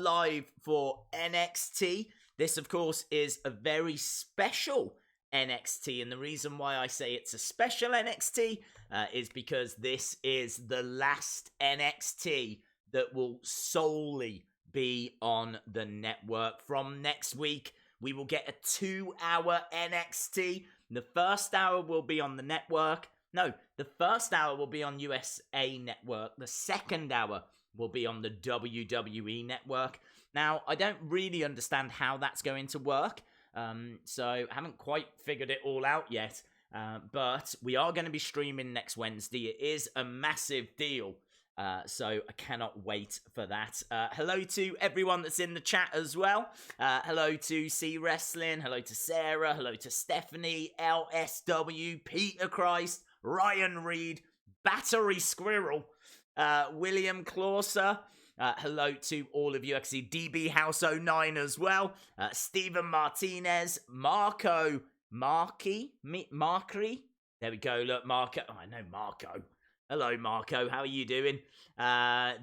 live for NXT. This, of course, is a very special NXT, and the reason why I say it's a special NXT is because this is the last NXT that will solely be on the network. From next week, we will get a 2-hour NXT. The first hour will be on the network. No, the first hour will be on USA Network. The second hour will be on the WWE Network. Now, I don't really understand how that's going to work, so I haven't quite figured it all out yet, but we are going to be streaming next Wednesday. It is a massive deal, so I cannot wait for that. Hello to everyone that's in the chat as well. Hello to C Wrestling, hello to Sarah, hello to Stephanie, LSW, Peter Christ, Ryan Reed, Battery Squirrel, William Clauser, hello to all of you. I can see DB House 09 as well, Stephen Martinez, Marco, Marky, there we go, look, Marco, oh, I know Marco. Hello, Marco. How are you doing?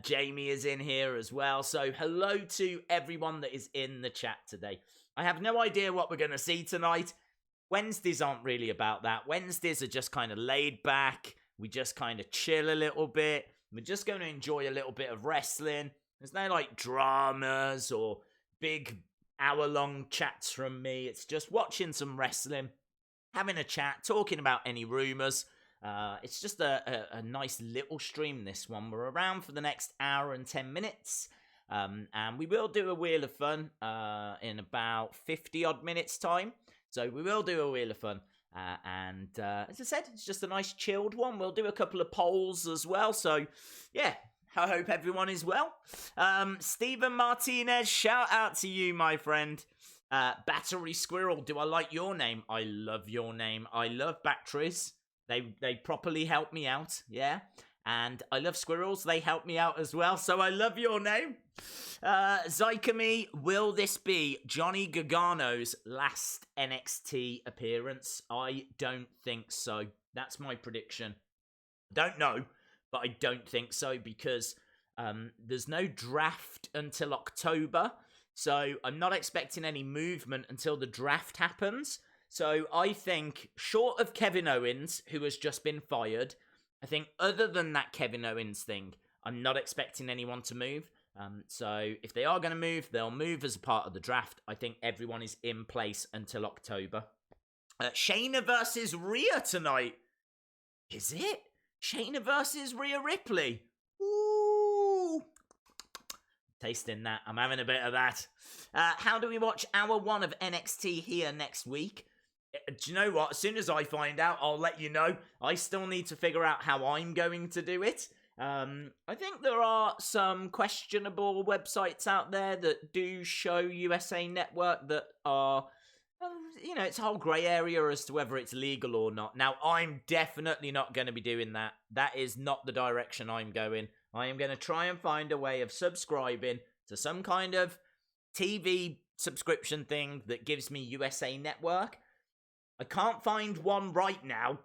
Jamie is in here as well. So hello to everyone that is in the chat today. I have no idea what we're going to see tonight. Wednesdays aren't really about that. Wednesdays are just kind of laid back. We just kind of chill a little bit. We're just going to enjoy a little bit of wrestling. There's no like dramas or big hour-long chats from me. It's just watching some wrestling, having a chat, talking about any rumors. It's just a nice little stream, this one. We're around for the next hour and 10 minutes. And we will do a Wheel of Fun in about 50-odd minutes' time. So we will do a Wheel of Fun. And as I said, it's just a nice chilled one. We'll do a couple of polls as well. So, yeah, I hope everyone is well. Stephen Martinez, shout out to you, my friend. Battery Squirrel, do I like your name? I love your name. I love batteries. They properly help me out, yeah. And I love squirrels. They help me out as well. So I love your name. Zycamy, will this be Johnny Gargano's last NXT appearance? I don't think so. That's my prediction. Don't know, but I don't think so because there's no draft until October. So I'm not expecting any movement until the draft happens. So I think, short of Kevin Owens, who has just been fired, I think other than that Kevin Owens thing, I'm not expecting anyone to move. So if they are going to move, they'll move as a part of the draft. I think everyone is in place until October. Shayna versus Rhea tonight. Is it? Shayna versus Rhea Ripley. Ooh. Tasting that. I'm having a bit of that. How do we watch hour 1 of NXT here next week? Do you know what? As soon as I find out, I'll let you know. I still need to figure out how I'm going to do it. I think there are some questionable websites out there that do show USA Network that are, it's a whole grey area as to whether it's legal or not. Now, I'm definitely not going to be doing that. That is not the direction I'm going. I am going to try and find a way of subscribing to some kind of TV subscription thing that gives me USA Network. I can't find one right now,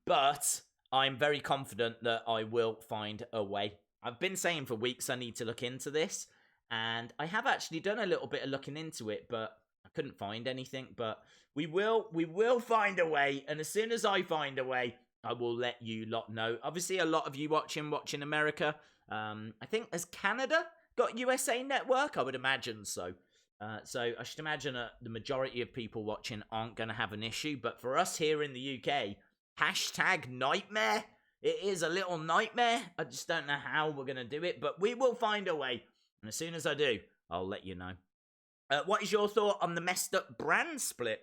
but I'm very confident that I will find a way. I've been saying for weeks I need to look into this, and I have actually done a little bit of looking into it, but I couldn't find anything. But we will find a way, and as soon as I find a way, I will let you lot know. Obviously, a lot of you watching America. I think, has Canada got USA Network? I would imagine so. So I should imagine the majority of people watching aren't going to have an issue. But for us here in the UK, hashtag nightmare. It is a little nightmare. I just don't know how we're going to do it. But we will find a way. And as soon as I do, I'll let you know. What is your thought on the messed up brand split?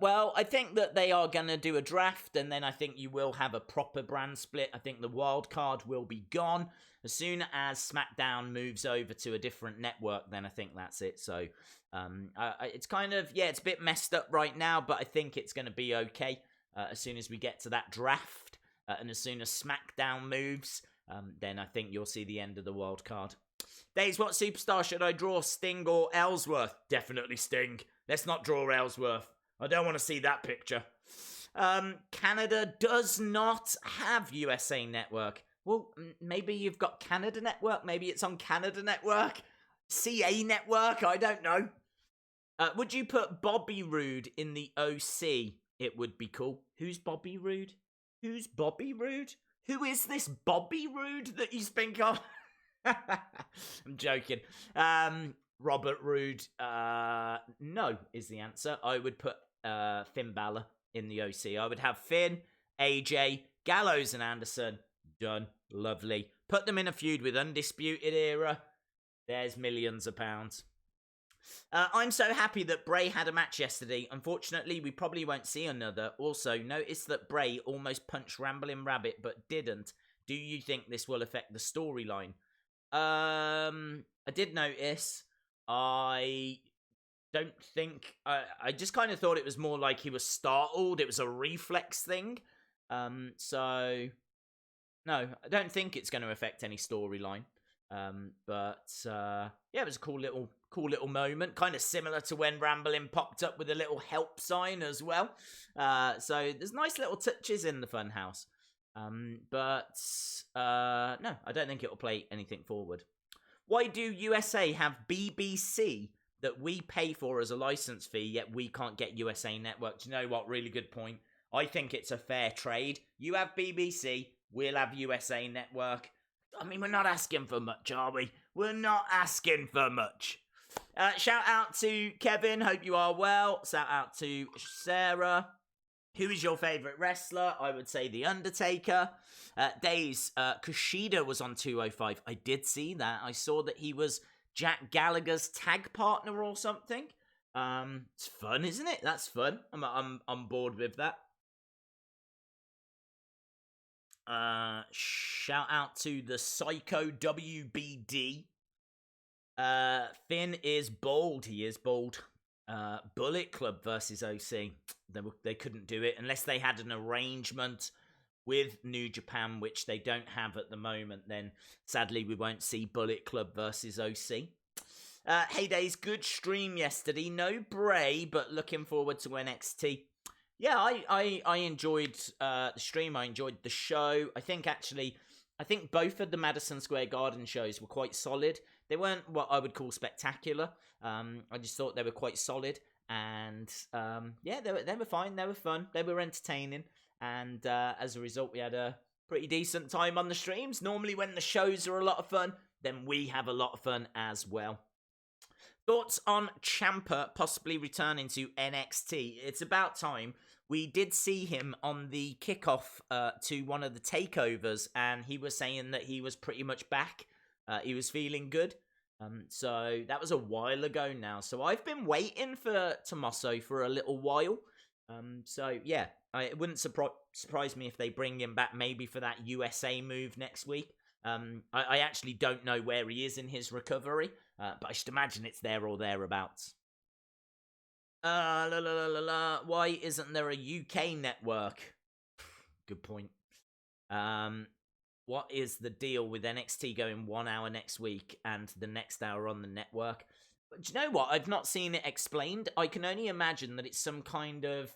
Well, I think that they are going to do a draft, and then I think you will have a proper brand split. I think the wild card will be gone. As soon as SmackDown moves over to a different network, then I think that's it. So it's kind of, it's a bit messed up right now, but I think it's going to be okay as soon as we get to that draft. And as soon as SmackDown moves, then I think you'll see the end of the wild card. Days, what superstar should I draw, Sting or Ellsworth? Definitely Sting. Let's not draw Ellsworth. I don't want to see that picture. Canada does not have USA Network. Well, maybe you've got Canada Network. Maybe it's on Canada Network. CA Network? I don't know. Would you put Bobby Roode in the OC? It would be cool. Who's Bobby Roode? Who's Bobby Roode? Who is this Bobby Roode that you speak of? I'm joking. Robert Roode. No is the answer. I would put Finn Balor in the OC. I would have Finn, AJ, Gallows, and Anderson. Done. Lovely. Put them in a feud with Undisputed Era. There's millions of pounds. I'm so happy that Bray had a match yesterday. Unfortunately, we probably won't see another. Also, notice that Bray almost punched Ramblin' Rabbit but didn't. Do you think this will affect the storyline? I did notice. I don't think... I just kind of thought it was more like he was startled. It was a reflex thing. So... No, I don't think it's going to affect any storyline. Yeah, it was a cool little moment, kind of similar to when Ramblin' popped up with a little help sign as well. So there's nice little touches in the Funhouse. No, I don't think it'll play anything forward. Why do USA have BBC that we pay for as a license fee, yet we can't get USA Network? Do you know what? Really good point. I think it's a fair trade. You have BBC, we'll have USA Network. I mean, we're not asking for much, are we? We're not asking for much. Shout out to Kevin. Hope you are well. Shout out to Sarah. Who is your favourite wrestler? I would say The Undertaker. Days, Kushida was on 205. I did see that. I saw that he was Jack Gallagher's tag partner or something. It's fun, isn't it? That's fun. I'm on board with that. Shout out to the Psycho WBD. Finn is bold. He is bold. Bullet Club versus OC. They couldn't do it unless they had an arrangement with New Japan, which they don't have at the moment. Then sadly we won't see Bullet Club versus OC. Heydays, good stream yesterday. No Bray, but looking forward to NXT. Yeah, I enjoyed the stream. I enjoyed the show. I think both of the Madison Square Garden shows were quite solid. They weren't what I would call spectacular. I just thought they were quite solid. And yeah, they were fine. They were fun. They were entertaining. And as a result, we had a pretty decent time on the streams. Normally when the shows are a lot of fun, then we have a lot of fun as well. Thoughts on Ciampa possibly returning to NXT? It's about time. We did see him on the kickoff to one of the takeovers, and he was saying that he was pretty much back. He was feeling good. So that was a while ago now. So I've been waiting for Tommaso for a little while. So yeah, it wouldn't surprise me if they bring him back maybe for that USA move next week. I actually don't know where he is in his recovery, but I should imagine it's there or thereabouts. Why isn't there a UK network? Good point. What is the deal with NXT going 1 hour next week and the next hour on the network? But do you know what? I've not seen it explained. I can only imagine that it's some kind of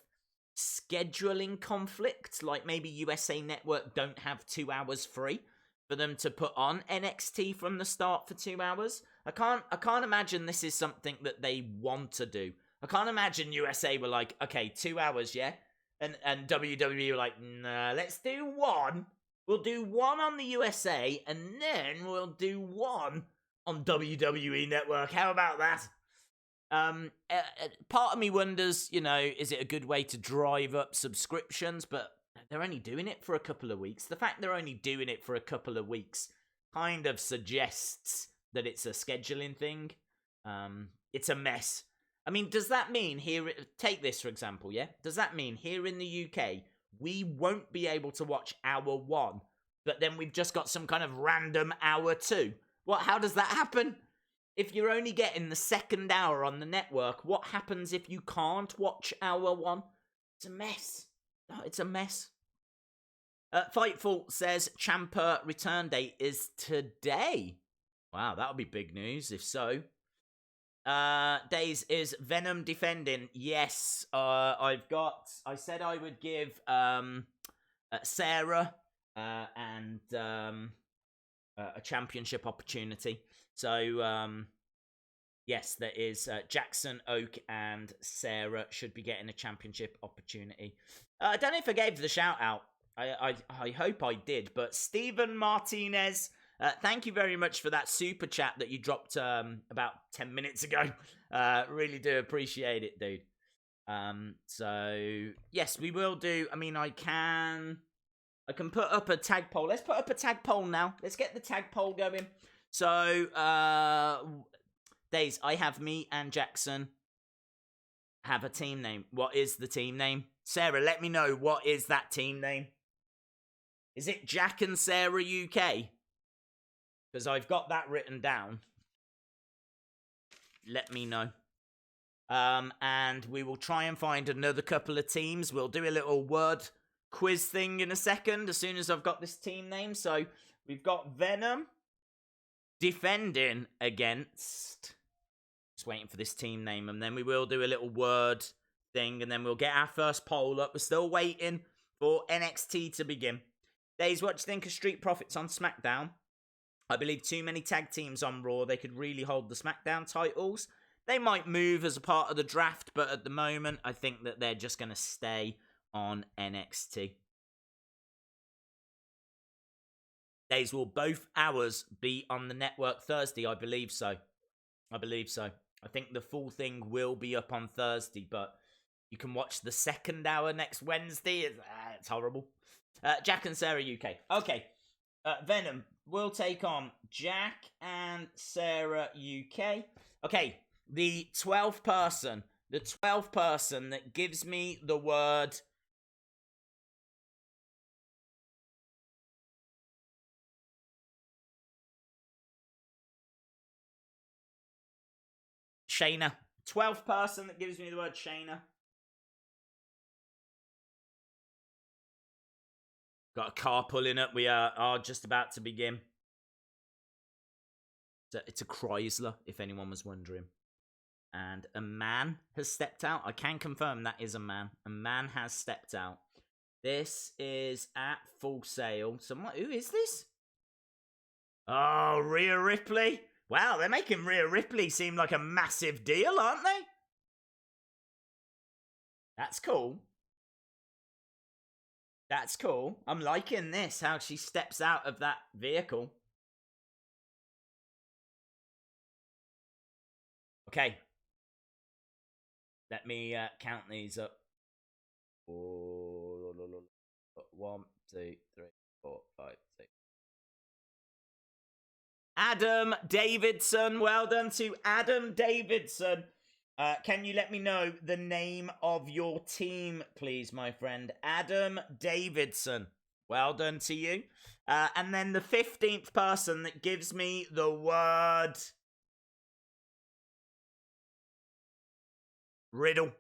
scheduling conflict, like maybe USA Network don't have 2 hours free for them to put on NXT from the start for 2 hours. I can't imagine this is something that they want to do. I can't imagine USA were like, okay, 2 hours, yeah? And WWE were like, nah, let's do one. We'll do one on the USA, and then we'll do one on WWE Network. How about that? Part of me wonders, is it a good way to drive up subscriptions? But they're only doing it for a couple of weeks. The fact they're only doing it for a couple of weeks kind of suggests that it's a scheduling thing. It's a mess. I mean, does that mean here... Take this, for example, yeah? Does that mean here in the UK, we won't be able to watch hour 1, but then we've just got some kind of random hour 2? How does that happen? If you're only getting the second hour on the network, what happens if you can't watch hour 1? It's a mess. Oh, it's a mess. Fightful says Ciampa return date is today. Wow, that would be big news if so. Days, is Venom defending? Yes, I said I would give Sarah and a championship opportunity. So Yes, there is. Jackson, Oak, and Sarah should be getting a championship opportunity. I don't know if I gave the shout out. I hope I did. But Stephen Martinez, thank you very much for that super chat that you dropped about 10 minutes ago. Really do appreciate it, dude. So yes, we will do. I mean, I can put up a tag poll. Let's put up a tag poll now. Let's get the tag poll going. So, Days, I have me and Jackson have a team name. What is the team name? Sarah, let me know. What is that team name? Is it Jack and Sarah UK? Because I've got that written down. Let me know. And we will try and find another couple of teams. We'll do a little word quiz thing in a second as soon as I've got this team name. So we've got Venom defending against... Just waiting for this team name, and then we will do a little word thing, and then we'll get our first poll up. We're still waiting for NXT to begin. Days, what do you think of Street Profits on SmackDown? I believe too many tag teams on Raw. They could really hold the SmackDown titles. They might move as a part of the draft, but at the moment, I think that they're just going to stay on NXT. Days, will both hours be on the network Thursday? I believe so. I think the full thing will be up on Thursday, but you can watch the second hour next Wednesday. It's horrible. Jack and Sarah UK. Okay. Venom will take on Jack and Sarah UK. Okay. The 12th person that gives me the word Shayna. 12th person that gives me the word Shayna. Got a car pulling up. We are just about to begin. It's a Chrysler, if anyone was wondering. And a man has stepped out. I can confirm that is a man. A man has stepped out. This is at Full Sail. Who is this? Oh, Rhea Ripley. Wow, they're making Rhea Ripley seem like a massive deal, aren't they? That's cool. That's cool. I'm liking this, how she steps out of that vehicle. Okay. Let me count these up. 1, 2, 3, 4, 5, 6. Adam Davidson. Well done to Adam Davidson. Can you let me know the name of your team, please, my friend? Adam Davidson. Well done to you. And then the 15th person that gives me the word riddle.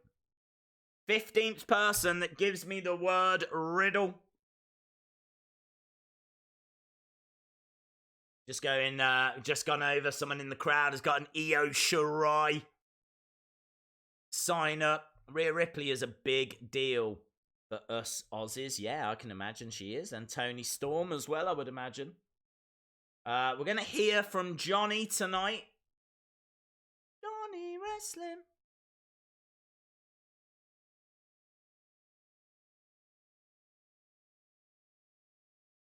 15th person that gives me the word riddle. Just gone over. Someone in the crowd has got an Io Shirai sign up. Rhea Ripley is a big deal for us Aussies. Yeah, I can imagine she is. And Tony Storm as well, I would imagine. We're going to hear from Johnny tonight. Johnny Wrestling.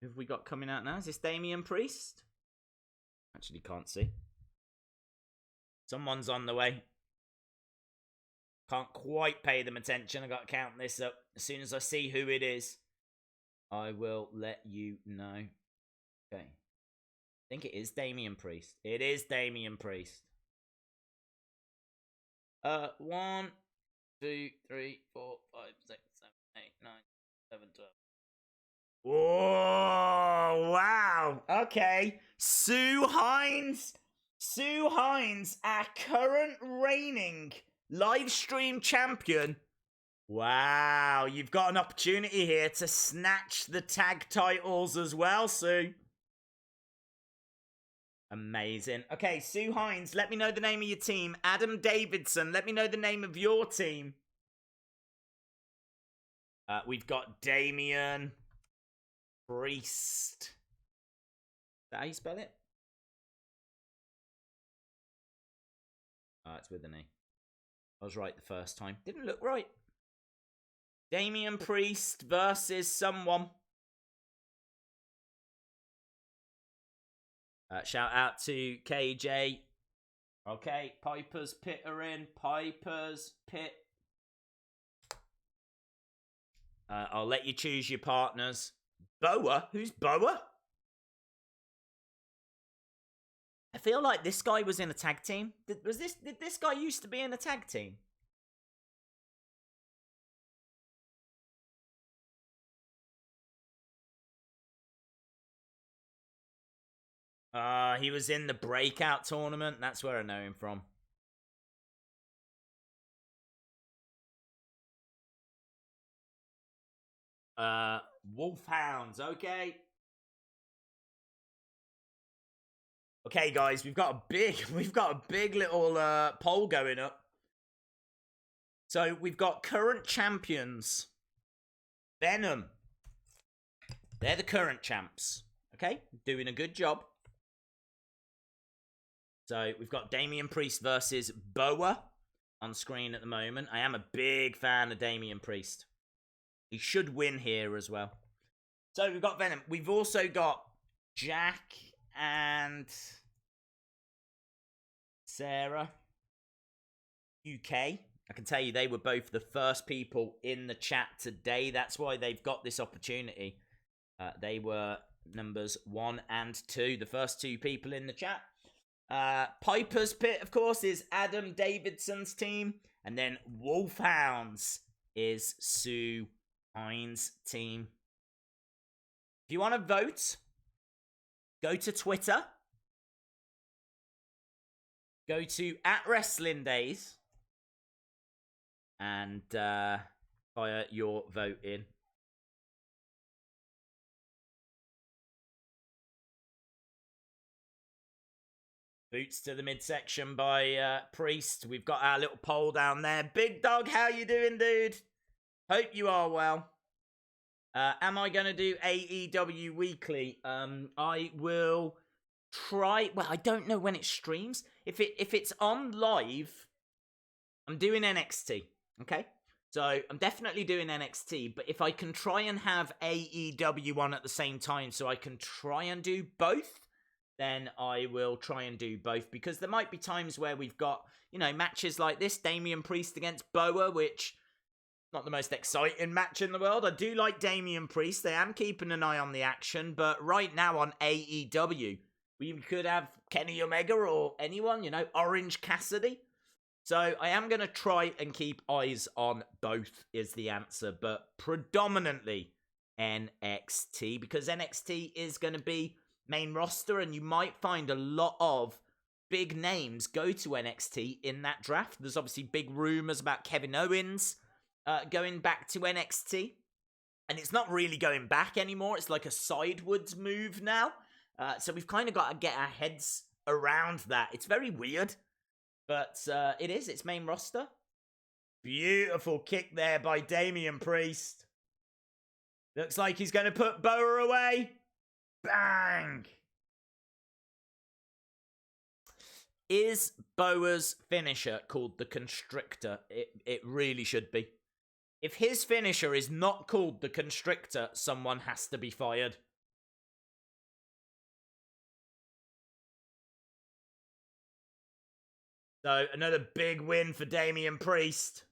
Who have we got coming out now? Is this Damian Priest? Actually, can't see. Someone's on the way. Can't quite pay them attention. I got to count this up. As soon as I see who it is, I will let you know. Okay. I think it is Damian Priest. It is Damian Priest. 1, 2, 3, 4, 5, 6, 7, 8, 9, 11, 12. Whoa, wow. Okay. Sue Hines. Sue Hines, our current reigning live stream champion. Wow, you've got an opportunity here to snatch the tag titles as well, Sue. Amazing. Okay, Sue Hines, let me know the name of your team. Adam Davidson, let me know the name of your team. We've got Damian Priest. Is that how you spell it? it's with an E. I was right the first time. Didn't look right. Damian Priest versus someone. Shout out to KJ. Okay, Piper's Pit are in. Piper's Pit. I'll let you choose your partners. Boa? Who's Boa? I feel like this guy was in a tag team. Did this guy used to be in a tag team? He was in the breakout tournament. That's where I know him from. Wolfhounds, okay. Okay, guys, we've got a big little poll going up. So we've got current champions. Venom. They're the current champs. Okay, doing a good job. So we've got Damian Priest versus Boa on screen at the moment. I am a big fan of Damian Priest. He should win here as well. So we've got Venom. We've also got Jack and Sarah UK. I can tell you they were both the first people in the chat today. That's why they've got this opportunity. They were numbers 1 and 2, the first 2 people in the chat. Piper's Pit, of course, is Adam Davidson's team. And then Wolfhounds is Sue Hines' team. If you want to vote, go to Twitter. Go to @WrestlingDays. And fire your vote in. Boots to the midsection by Priest. We've got our little poll down there. Big Dog, how you doing, dude? Hope you are well. Am I going to do AEW Weekly? I will try. Well, I don't know when it streams. If it's on live, I'm doing NXT. Okay? So I'm definitely doing NXT. But if I can try and have AEW on at the same time so I can try and do both, then I will try and do both, because there might be times where we've got, matches like this, Damian Priest against Boa, which, not the most exciting match in the world. I do like Damian Priest. I am keeping an eye on the action, but right now on AEW, we could have Kenny Omega or anyone, Orange Cassidy. So I am going to try and keep eyes on both is the answer, but predominantly NXT, because NXT is going to be main roster, and you might find a lot of big names go to NXT in that draft. There's obviously big rumors about Kevin Owens going back to NXT, and it's not really going back anymore. It's like a sidewards move now. So we've kind of got to get our heads around that. It's very weird, but it's main roster. Beautiful kick there by Damian Priest. Looks like he's going to put Boa away. Bang! Is Boa's finisher called the Constrictor? It really should be. If his finisher is not called the Constrictor, someone has to be fired. So, another big win for Damian Priest.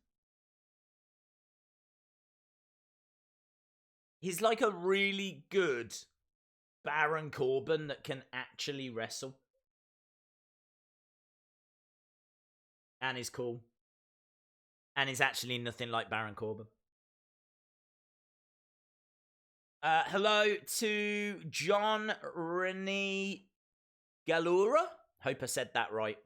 He's like a really good Baron Corbin that can actually wrestle. And is cool. And is actually nothing like Baron Corbin. Hello to John Rennie Galura. Hope I said that right.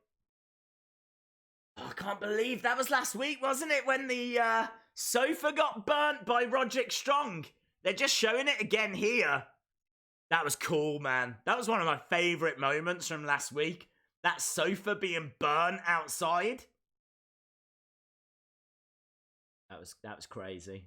Oh, I can't believe that was last week, wasn't it? When the sofa got burnt by Roderick Strong. They're just showing it again here. That was cool, man. That was one of my favourite moments from last week. That sofa being burnt outside. That was crazy.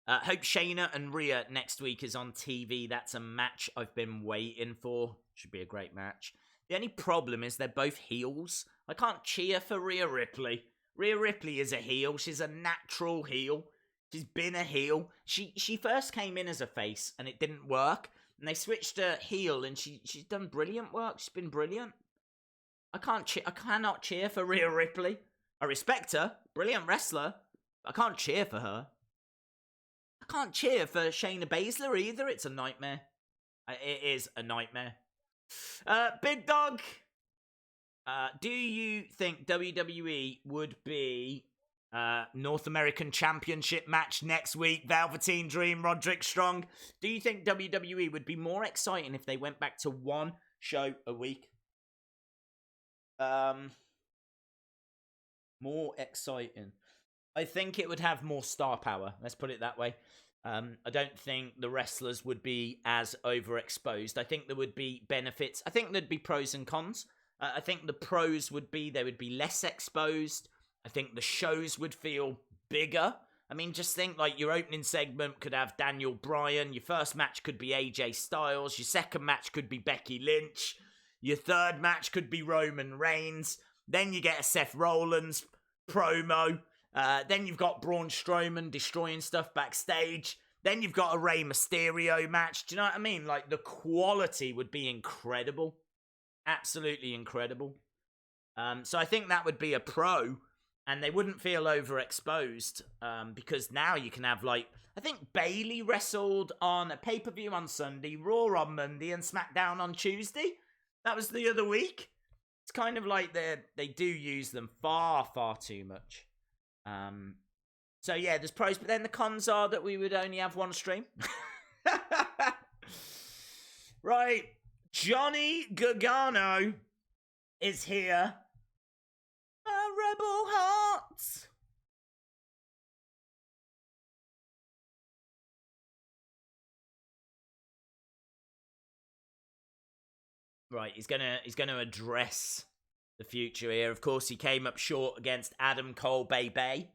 Hope Shayna and Rhea next week is on TV. That's a match I've been waiting for. Should be a great match. The only problem is they're both heels. I can't cheer for Rhea Ripley. Rhea Ripley is a heel. She's a natural heel. She's been a heel. She first came in as a face and it didn't work. And they switched her heel and she's done brilliant work. She's been brilliant. I cannot cheer for Rhea Ripley. I respect her. Brilliant wrestler. I can't cheer for her. I can't cheer for Shayna Baszler either. It's a nightmare. It is a nightmare. Big Dog. Do you think WWE would be North American Championship match next week? Velveteen Dream, Roderick Strong. Do you think WWE would be more exciting if they went back to one show a week? More exciting. I think it would have more star power. Let's put it that way. I don't think the wrestlers would be as overexposed. I think there would be benefits. I think there'd be pros and cons. I think the pros would be they would be less exposed. I think the shows would feel bigger. I mean, just think like your opening segment could have Daniel Bryan. Your first match could be AJ Styles. Your second match could be Becky Lynch. Your third match could be Roman Reigns. Then you get a Seth Rollins promo. Then you've got Braun Strowman destroying stuff backstage. Then you've got a Rey Mysterio match. Do you know what I mean? Like, the quality would be incredible. Absolutely incredible. So I think that would be a pro. And they wouldn't feel overexposed. Because now you can have, like... I think Bayley wrestled on a pay-per-view on Sunday, Raw on Monday, and SmackDown on Tuesday. That was the other week. It's kind of like they do use them far, far too much. So yeah, there's pros, but then the cons are that we would only have one stream. Right, Johnny Gargano is here. A rebel heart. Right, he's gonna address the future here. Of course, he came up short against Adam Cole Bay.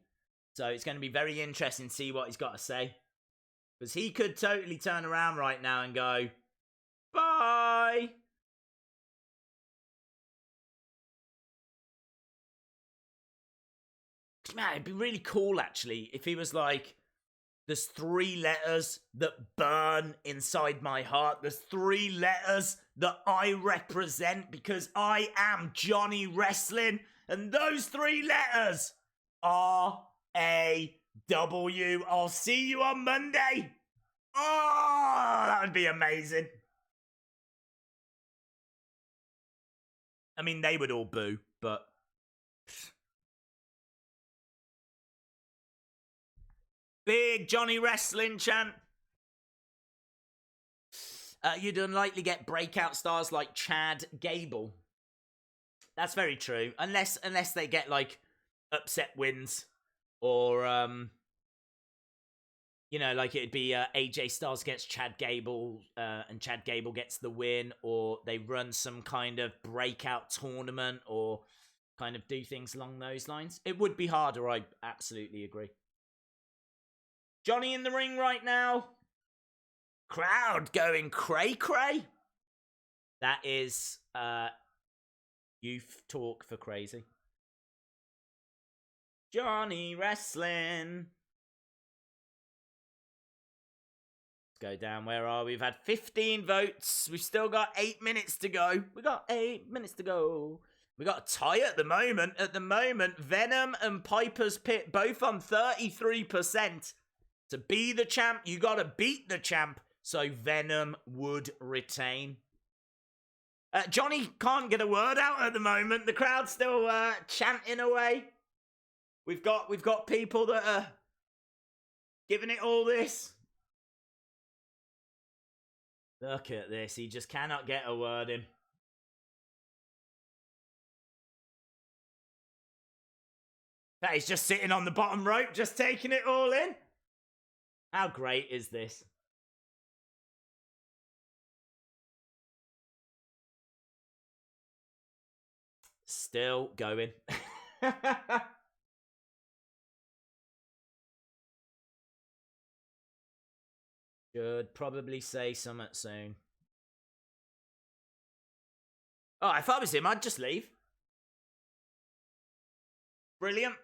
So it's going to be very interesting to see what he's got to say. Because he could totally turn around right now and go, bye! Man, it'd be really cool, actually, if he was like, there's 3 letters that burn inside my heart. There's 3 letters that I represent because I am Johnny Wrestling. And those 3 letters are R-A-W. I'll see you on Monday. Oh, that would be amazing. I mean, they would all boo, but... Big Johnny Wrestling chant. You'd unlikely get breakout stars like Chad Gable. That's very true. Unless they get, like, upset wins. Or, you know, like it'd be AJ Styles gets Chad Gable and Chad Gable gets the win. Or they run some kind of breakout tournament or kind of do things along those lines. It would be harder, I absolutely agree. Johnny in the ring right now. Crowd going cray-cray. That is youth talk for crazy. Johnny Wrestling. Let's go down. Where are we? We've had 15 votes. We've still got 8 minutes to go. We got 8 minutes to go. We got a tie at the moment. At the moment, Venom and Piper's Pit both on 33%. To be the champ, you gotta beat the champ. So Venom would retain. Johnny can't get a word out at the moment. The crowd's still chanting away. We've got people that are giving it all this. Look at this. He just cannot get a word in. That is just sitting on the bottom rope, just taking it all in. How great is this? Still going. Should probably say something soon. Oh, if I was him, I'd just leave. Brilliant.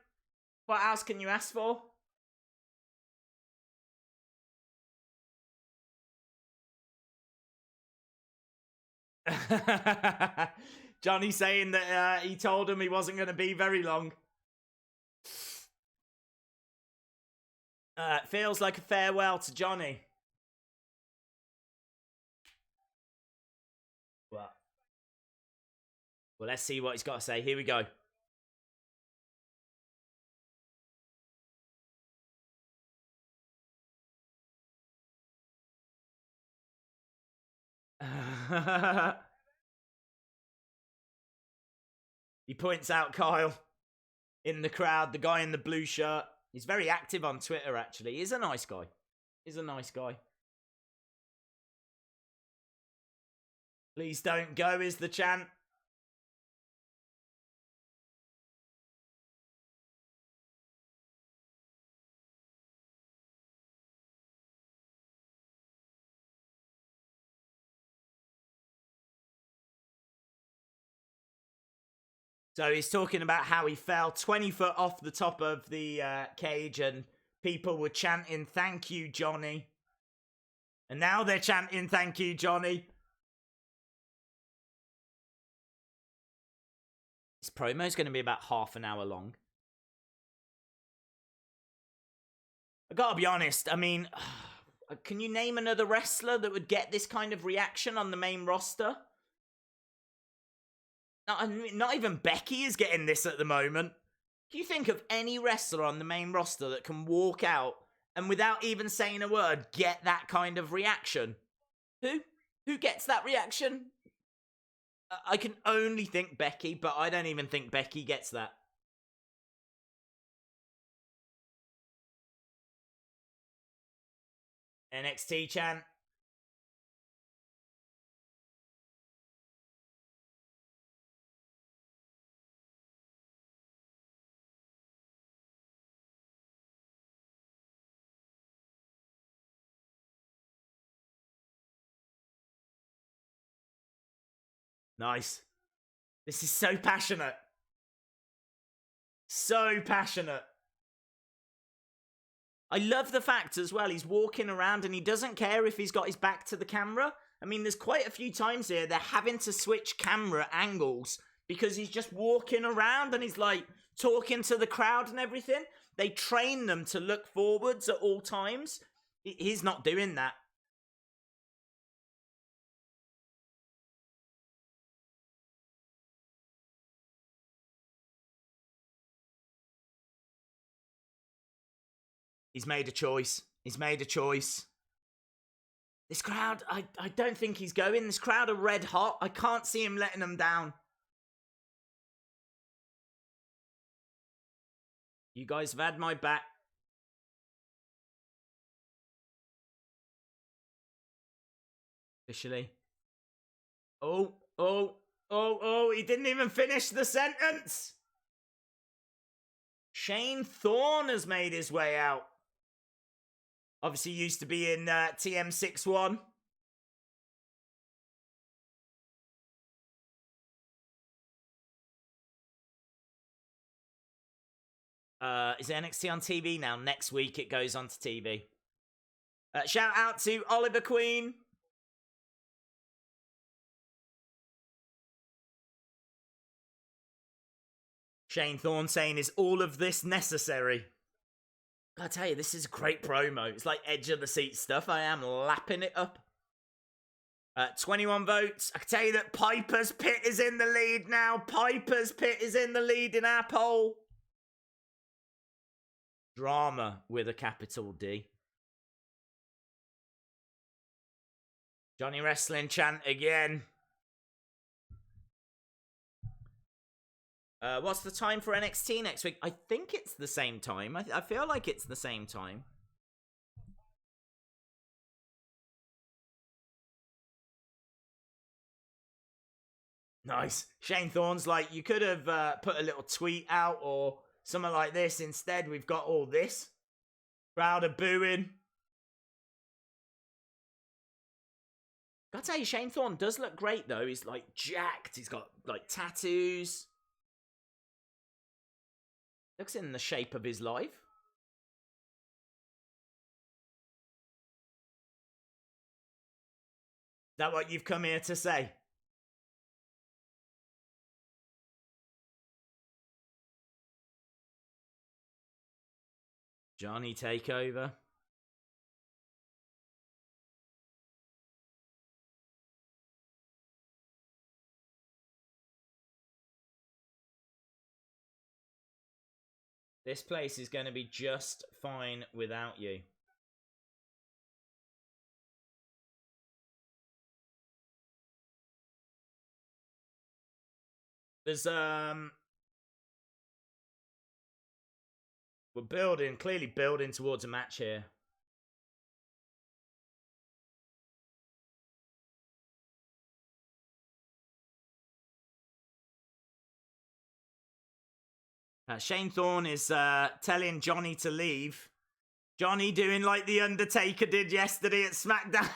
What else can you ask for? Johnny saying that he told him he wasn't going to be very long. It feels like a farewell to Johnny. Well, let's see what he's got to say. Here we go. He points out Kyle in the crowd, the guy in the blue shirt. He's very active on Twitter, actually. He's a nice guy. He's a nice guy. Please don't go is the chant. So he's talking about how he fell 20 foot off the top of the cage and people were chanting, "Thank you, Johnny." And now they're chanting, "Thank you, Johnny." This promo is going to be about half an hour long. I gotta be honest, I mean, can you name another wrestler that would get this kind of reaction on the main roster? Not even Becky is getting this at the moment. Can you think of any wrestler on the main roster that can walk out and without even saying a word get that kind of reaction? Who? Who gets that reaction? I can only think Becky, but I don't even think Becky gets that. NXT chant. Nice. This is so passionate. So passionate. I love the fact as well, he's walking around and he doesn't care if he's got his back to the camera. I mean, there's quite a few times here they're having to switch camera angles because he's just walking around and he's like talking to the crowd and everything. They train them to look forwards at all times. He's not doing that. He's made a choice. He's made a choice. This crowd, I don't think he's going. This crowd are red hot. I can't see him letting them down. You guys have had my back. Officially. Oh, he didn't even finish the sentence. Shane Thorne has made his way out. Obviously used to be in TM61. Is NXT on TV now? Next week it goes onto TV. Shout out to Oliver Queen. Shane Thorne saying, "Is all of this necessary?" I tell you, this is a great promo. It's like edge of the seat stuff. I am lapping it up. 21 votes. I can tell you that Piper's Pit is in the lead now. Piper's Pit is in the lead in our poll. Drama with a capital D. Johnny Wrestling chant again. What's the time for NXT next week? I think it's the same time. I feel like it's the same time. Nice. Shane Thorne's like, you could have put a little tweet out or something like this. Instead, we've got all this. Crowd are booing. Gotta tell you, Shane Thorne does look great, though. He's, like, jacked. He's got, like, tattoos. Looks in the shape of his life. Is that what you've come here to say? Johnny takeover. This place is going to be just fine without you. There's, we're clearly building towards a match here. Shane Thorne is telling Johnny to leave. Johnny doing like The Undertaker did yesterday at SmackDown.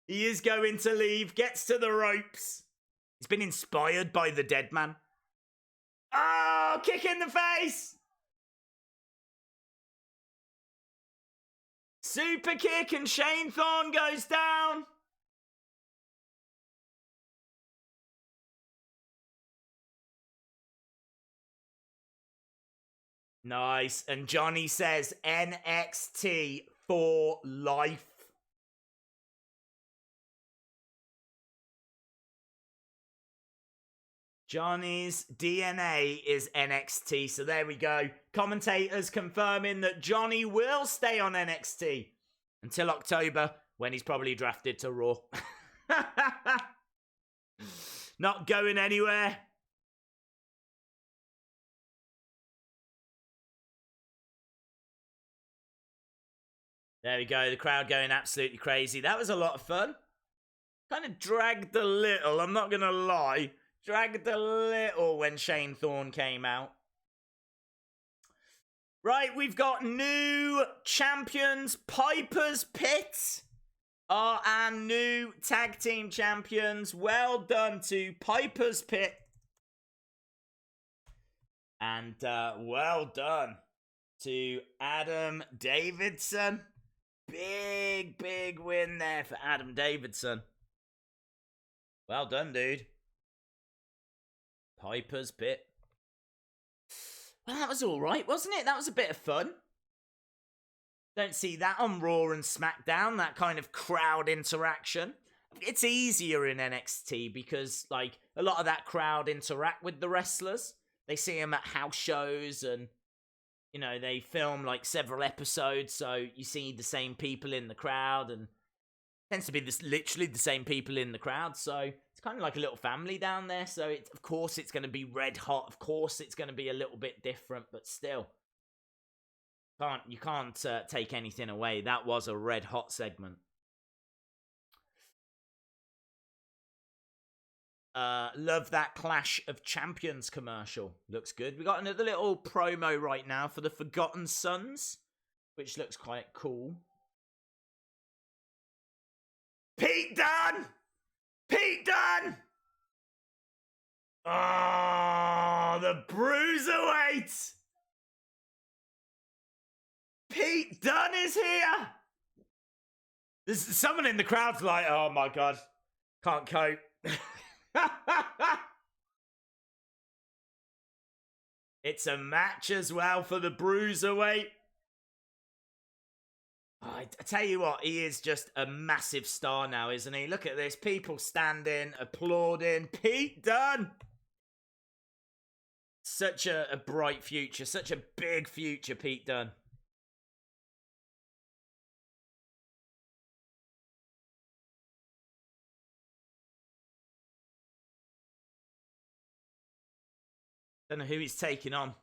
He is going to leave, gets to the ropes. He's been inspired by the dead man. Oh, kick in the face! Super kick and Shane Thorne goes down. Nice. And Johnny says NXT for life. Johnny's DNA is NXT. So there we go. Commentators confirming that Johnny will stay on NXT until October, when he's probably drafted to Raw. Not going anywhere. There we go. The crowd going absolutely crazy. That was a lot of fun. Kind of dragged a little, I'm not going to lie. Dragged a little when Shane Thorne came out. Right, we've got new champions. Piper's Pit are our new tag team champions. Well done to Piper's Pit. And well done to Adam Davidson. Big win there for Adam Davidson. Well done, dude. Piper's Pit. Well, that was alright, wasn't it? That was a bit of fun. Don't see that on Raw and SmackDown, that kind of crowd interaction. It's easier in NXT because, like, a lot of that crowd interact with the wrestlers. They see them at house shows and, you know, they film, like, several episodes, so you see the same people in the crowd and tends to be literally the same people in the crowd, so it's kind of like a little family down there. So of course it's going to be red hot. Of course it's going to be a little bit different, but still, you can't take anything away. That was a red hot segment. Love that Clash of Champions commercial. Looks good. We got another little promo right now for the Forgotten Sons, which looks quite cool. Pete Dunne! Pete Dunne! Oh, the Bruiserweight! Pete Dunne is here! There's someone in the crowd's like, oh my god, can't cope. It's a match as well for the Bruiserweight. Oh, I tell you what, he is just a massive star now, isn't he? Look at this. People standing, applauding. Pete Dunne! Such a bright future. Such a big future, Pete Dunne. Don't know who he's taking on.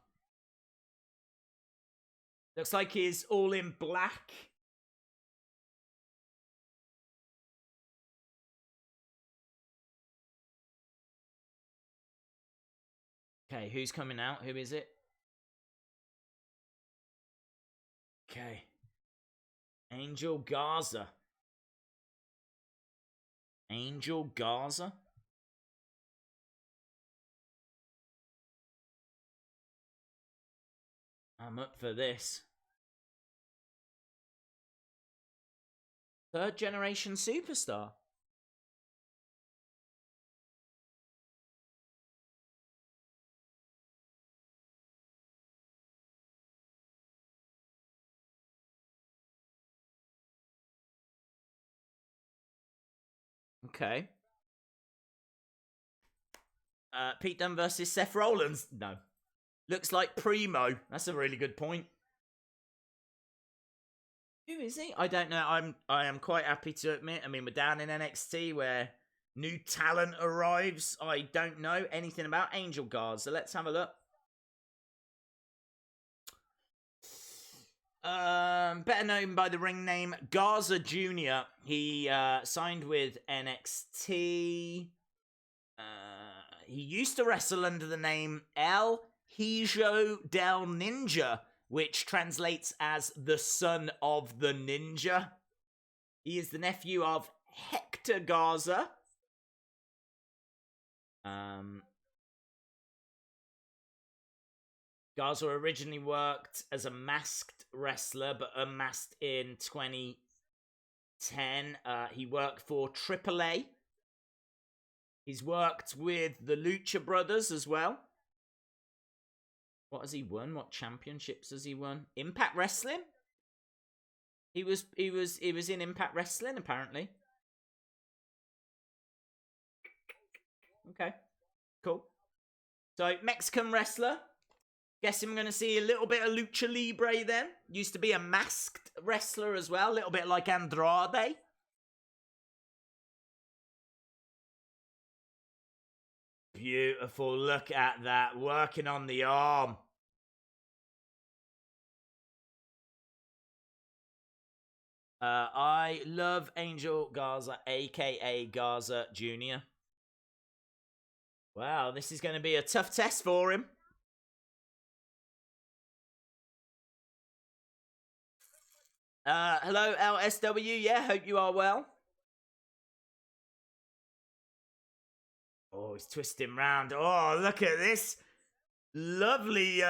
Looks like he's all in black. Okay, who's coming out? Who is it? Okay. Angel Garza. Angel Garza. I'm up for this. Third generation superstar. Okay. Pete Dunne versus Seth Rollins. No. Looks like Primo. That's a really good point. Who is he? I don't know. I am quite happy to admit. I mean, we're down in NXT where new talent arrives. I don't know anything about Angel Garza. Let's have a look. Better known by the ring name Garza Jr. He signed with NXT. He used to wrestle under the name El Hijo del Ninja, which translates as the son of the ninja. He is the nephew of Hector Garza. Garza originally worked as a masked wrestler, but unmasked in 2010. He worked for AAA. He's worked with the Lucha Brothers as well. What has he won? What championships has he won? Impact Wrestling? He was in Impact Wrestling, apparently. Okay. Cool. So, Mexican wrestler. Guessing we're going to see a little bit of Lucha Libre then. Used to be a masked wrestler as well. A little bit like Andrade. Beautiful. Look at that. Working on the arm. I love Angel Garza, a.k.a. Garza Jr. Wow, this is going to be a tough test for him. Hello, LSW. Yeah, hope you are well. Oh, he's twisting round. Oh, look at this. Lovely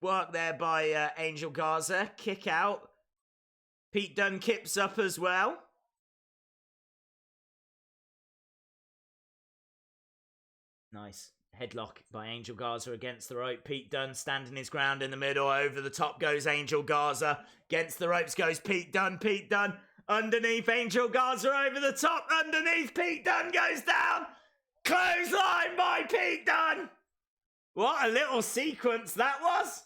work there by Angel Garza. Kick out. Pete Dunne kips up as well. Nice. Headlock by Angel Garza against the rope. Pete Dunne standing his ground in the middle. Over the top goes Angel Garza. Against the ropes goes Pete Dunne. Pete Dunne underneath Angel Garza over the top. Underneath Pete Dunne goes down. Clothesline by Pete Dunne. What a little sequence that was.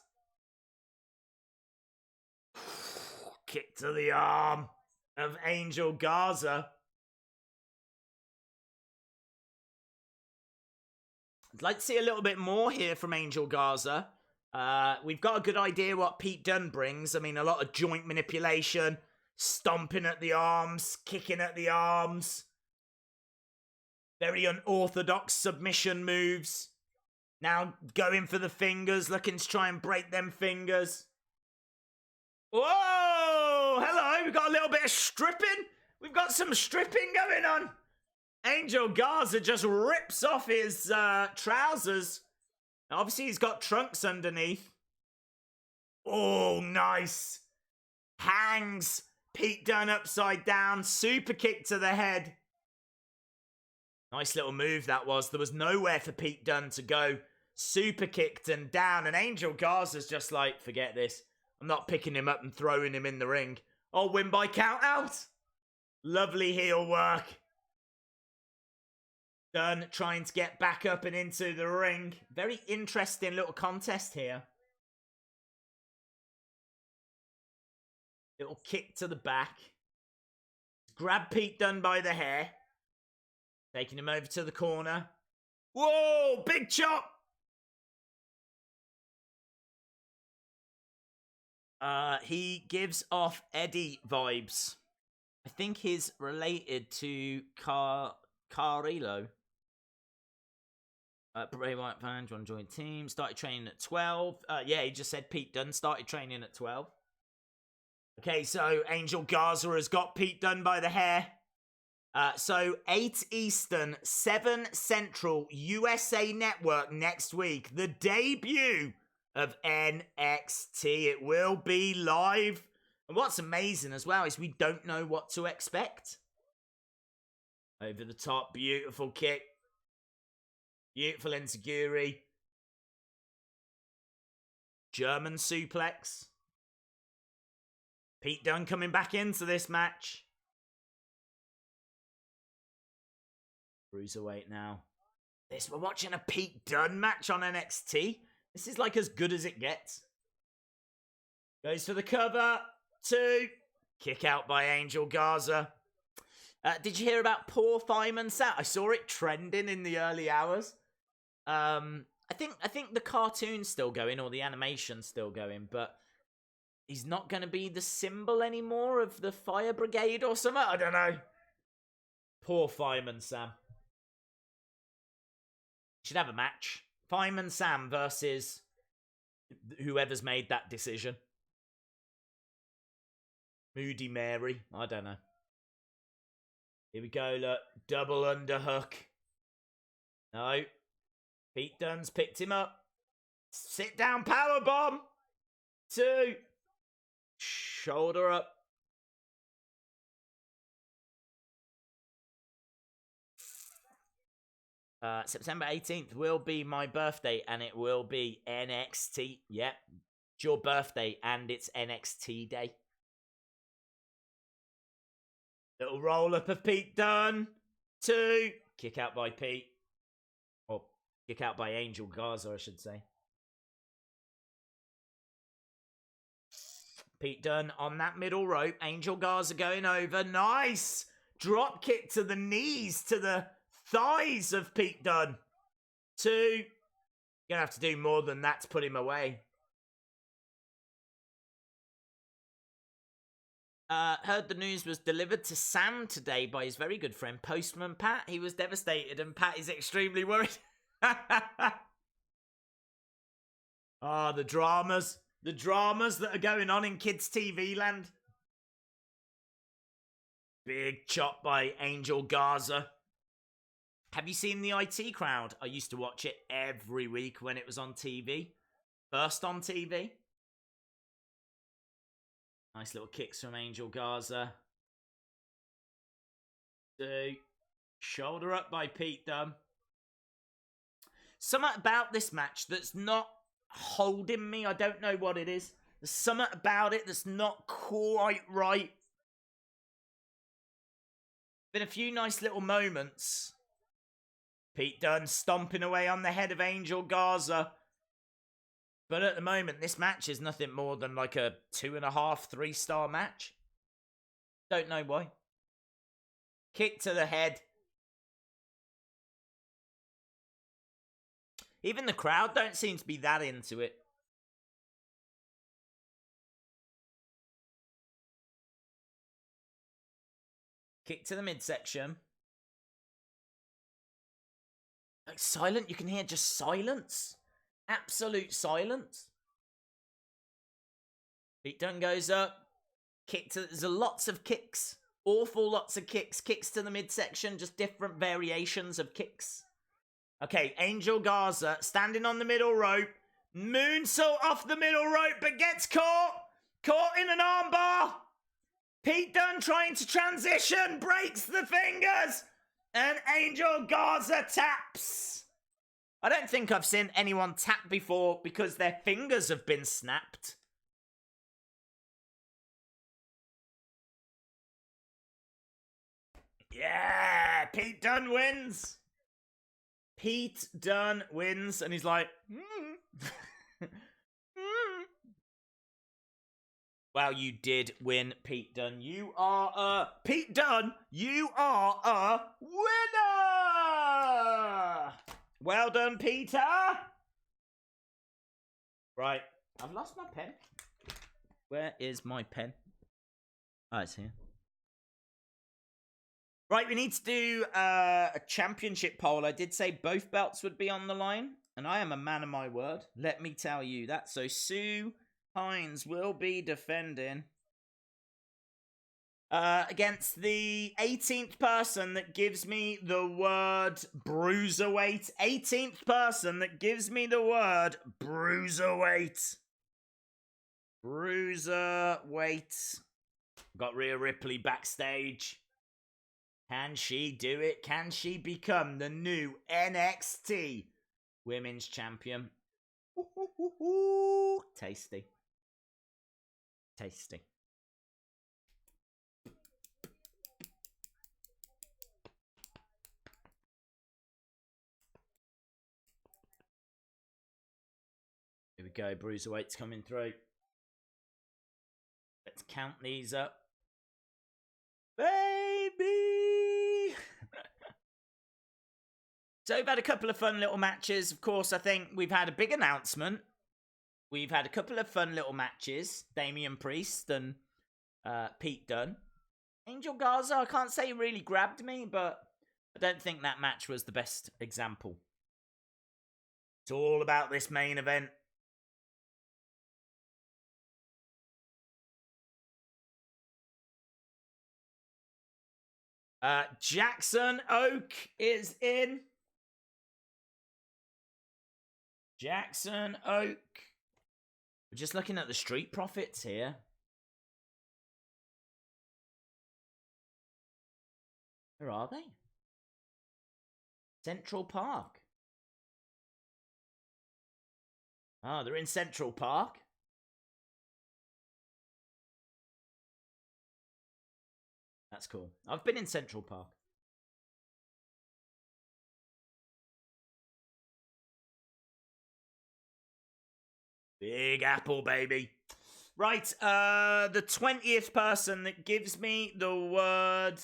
Kick to the arm of Angel Garza. I'd like to see a little bit more here from Angel Garza. We've got a good idea what Pete Dunne brings. I mean, a lot of joint manipulation, stomping at the arms, kicking at the arms. Very unorthodox submission moves. Now going for the fingers, looking to try and break them fingers. Whoa! Hello, we've got a little bit of stripping. We've got some stripping going on. Angel Garza just rips off his trousers. Obviously, he's got trunks underneath. Oh, nice. Hangs Pete Dunne upside down. Super kick to the head. Nice little move that was. There was nowhere for Pete Dunne to go. Super kicked and down. And Angel Garza's just like, forget this. I'm not picking him up and throwing him in the ring. I'll win by count out. Lovely heel work. Dunne trying to get back up and into the ring. Very interesting little contest here. Little kick to the back. Grab Pete Dunne by the hair. Taking him over to the corner. Whoa! Big chop! He gives off Eddie vibes. I think he's related to Carrillo. Bray Wyatt fans want to join team. Started training at 12. Yeah, he just said Pete Dunne started training at 12. Okay, so Angel Garza has got Pete Dunne by the hair. So 8 Eastern, 7 Central, USA Network next week. The debut of NXT. It will be live. And what's amazing as well is we don't know what to expect. Over the top, beautiful kick. Beautiful enziguri. German suplex. Pete Dunne coming back into this match. Cruiserweight now. We're watching a Pete Dunne match on NXT. This is like as good as it gets. Goes for the cover. 2. Kick out by Angel Garza. Did you hear about poor Fireman Sam? I saw it trending in the early hours. I think the cartoon's still going or the animation's still going, but he's not going to be the symbol anymore of the fire brigade or something. I don't know. Poor Fireman Sam. Should have a match. Fireman Sam versus whoever's made that decision. Moody Mary. I don't know. Here we go, look. Double underhook. No. Pete Dunne's picked him up. Sit down powerbomb. 2. Shoulder up. September 18th will be my birthday, and it will be NXT. Yep. It's your birthday, and it's NXT day. Little roll up of Pete Dunne. 2. Kick out by Pete. Or kick out by Angel Garza, I should say. Pete Dunne on that middle rope. Angel Garza going over. Nice! Drop kick to the knees, to the thighs of Pete Dunne. 2. You're going to have to do more than that to put him away. Heard the news was delivered to Sam today by his very good friend Postman Pat. He was devastated and Pat is extremely worried. The dramas. The dramas that are going on in kids' TV land. Big chop by Angel Garza. Have you seen the IT crowd? I used to watch it every week when it was on TV. First on TV. Nice little kicks from Angel Garza. 2. Shoulder up by Pete Dunne. Something about this match that's not holding me. I don't know what it is. There's something about it that's not quite right. Been a few nice little moments. Pete Dunne stomping away on the head of Angel Garza. But at the moment, this match is nothing more than like a 2.5, 3-star match. Don't know why. Kick to the head. Even the crowd don't seem to be that into it. Kick to the midsection. Like silent, you can hear just silence. Absolute silence. Pete Dunne goes up. Kick to... There's lots of kicks. Awful lots of kicks. Kicks to the midsection. Just different variations of kicks. Okay, Angel Garza standing on the middle rope. Moonsault off the middle rope, but gets caught. Caught in an armbar. Pete Dunne trying to transition. Breaks the fingers. And Angel Garza taps. I don't think I've seen anyone tap before because their fingers have been snapped. Yeah, Pete Dunne wins. Pete Dunne wins, and he's like, Well, you did win, Pete Dunne. You are a... Pete Dunne, you are a winner! Well done, Peter! Right, I've lost my pen. Where is my pen? Oh, it's here. Right, we need to do a championship poll. I did say both belts would be on the line, and I am a man of my word. Let me tell you that. So Sue Hines will be defending Against the 18th person that gives me the word bruiserweight. 18th person that gives me the word bruiserweight. Bruiserweight. Got Rhea Ripley backstage. Can she do it? Can she become the new NXT Women's Champion? Tasty. Tasty. Here we go, bruiserweights coming through. Let's count these up. Baby! So we've had a couple of fun little matches. Of course, I think we've had a big announcement. We've had a couple of fun little matches. Damian Priest and Pete Dunne. Angel Garza, I can't say really grabbed me, but I don't think that match was the best example. It's all about this main event. Jackson Oak is in. Jackson Oak. We're just looking at the Street Profits here. Where are they? Central Park. Oh, they're in Central Park. That's cool. I've been in Central Park. Big Apple, baby. Right, the 20th person that gives me the word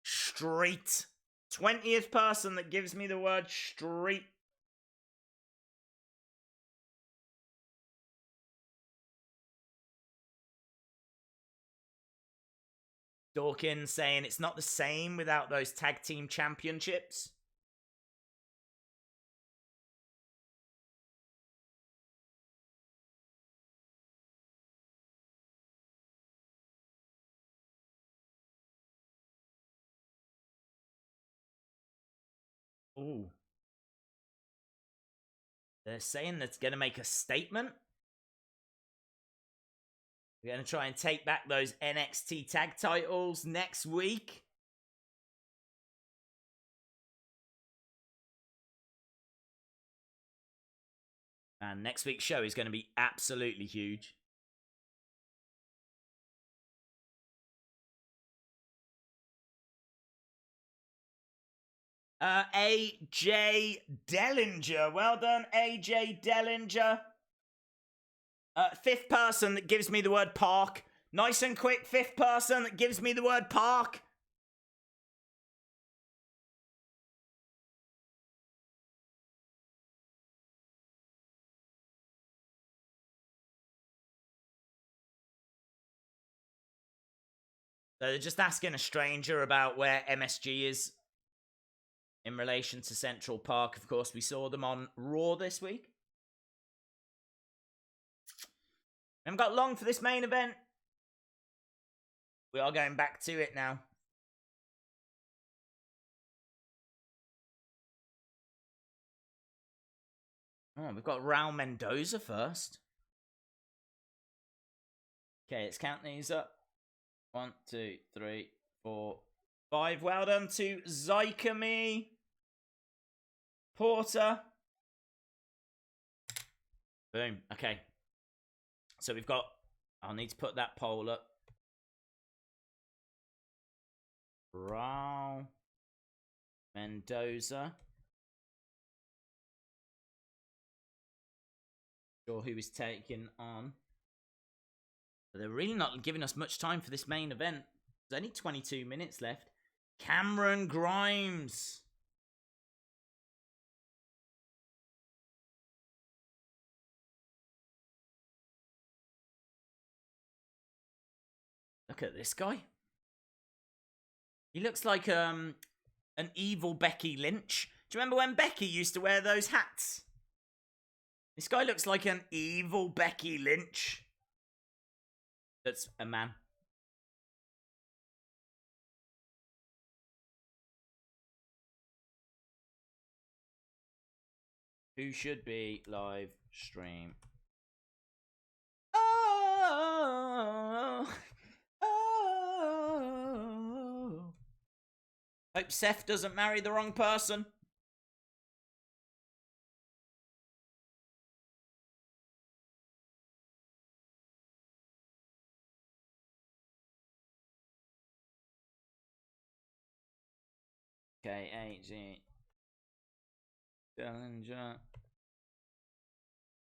street. 20th person that gives me the word street. Dawkins saying it's not the same without those tag team championships. Ooh. They're saying that's going to make a statement. We're going to try and take back those NXT tag titles next week. And next week's show is going to be absolutely huge. AJ Dellinger. Well done, AJ Dellinger. Fifth person that gives me the word park. Nice and quick, fifth person that gives me the word park. So they're just asking a stranger about where MSG is in relation to Central Park. Of course, we saw them on Raw this week. We haven't got long for this main event. We are going back to it now. Oh, we've got Raul Mendoza first. Okay, let's count these up. 1, 2, 3, 4, 5. Well done to Zycami Porter. Boom. Okay. So we've got... I'll need to put that poll up. Raul Mendoza. Sure who is taking on. But they're really not giving us much time for this main event. There's only 22 minutes left. Cameron Grimes. Look at this guy. He looks like an evil Becky Lynch. Do you remember when Becky used to wear those hats? This guy looks like an evil Becky Lynch. That's a man. Who should be live stream? Oh, oh. Hope Seth doesn't marry the wrong person. Okay, AG. Dillinger.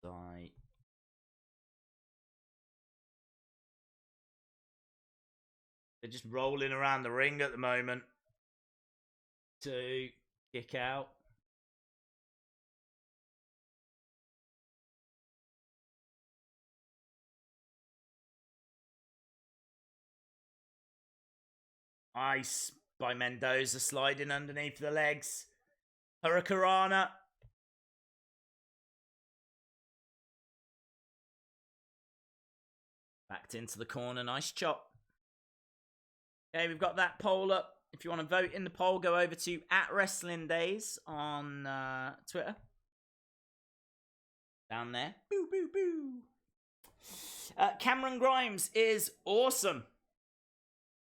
Die. They're just rolling around the ring at the moment. To kick out. Ice by Mendoza sliding underneath the legs. Hurricanrana. Backed into the corner. Nice chop. Okay, we've got that poll up. If you want to vote in the poll, go over to @WrestlingDays on Twitter. Down there. Boo, boo, boo. Cameron Grimes is awesome.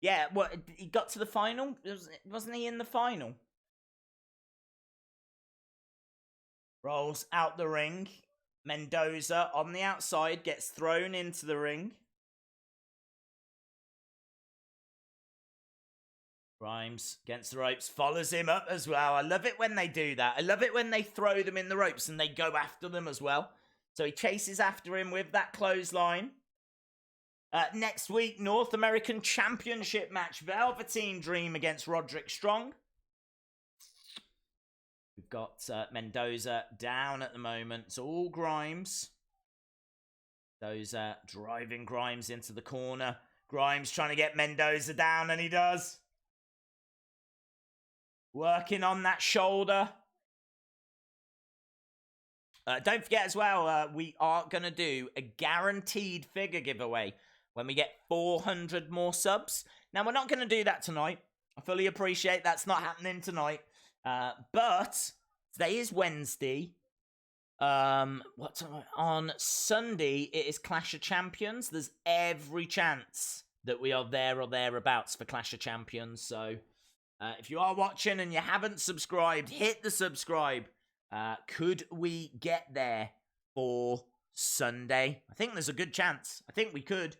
Yeah, what, he got to the final? Wasn't he in the final? Rolls out the ring. Mendoza on the outside gets thrown into the ring. Grimes against the ropes, follows him up as well. I love it when they do that. I love it when they throw them in the ropes and they go after them as well. So he chases after him with that clothesline. Next week, North American Championship match. Velveteen Dream against Roderick Strong. We've got Mendoza down at the moment. It's all Grimes. Mendoza driving Grimes into the corner. Grimes trying to get Mendoza down, and he does. Working on that shoulder. Don't forget as well, we are going to do a guaranteed figure giveaway when we get 400 more subs. Now, we're not going to do that tonight. I fully appreciate that's not happening tonight. But today is Wednesday. On Sunday, it is Clash of Champions. There's every chance that we are there or thereabouts for Clash of Champions. So, if you are watching and you haven't subscribed, hit the subscribe. Could we get there for Sunday? I think there's a good chance. I think we could.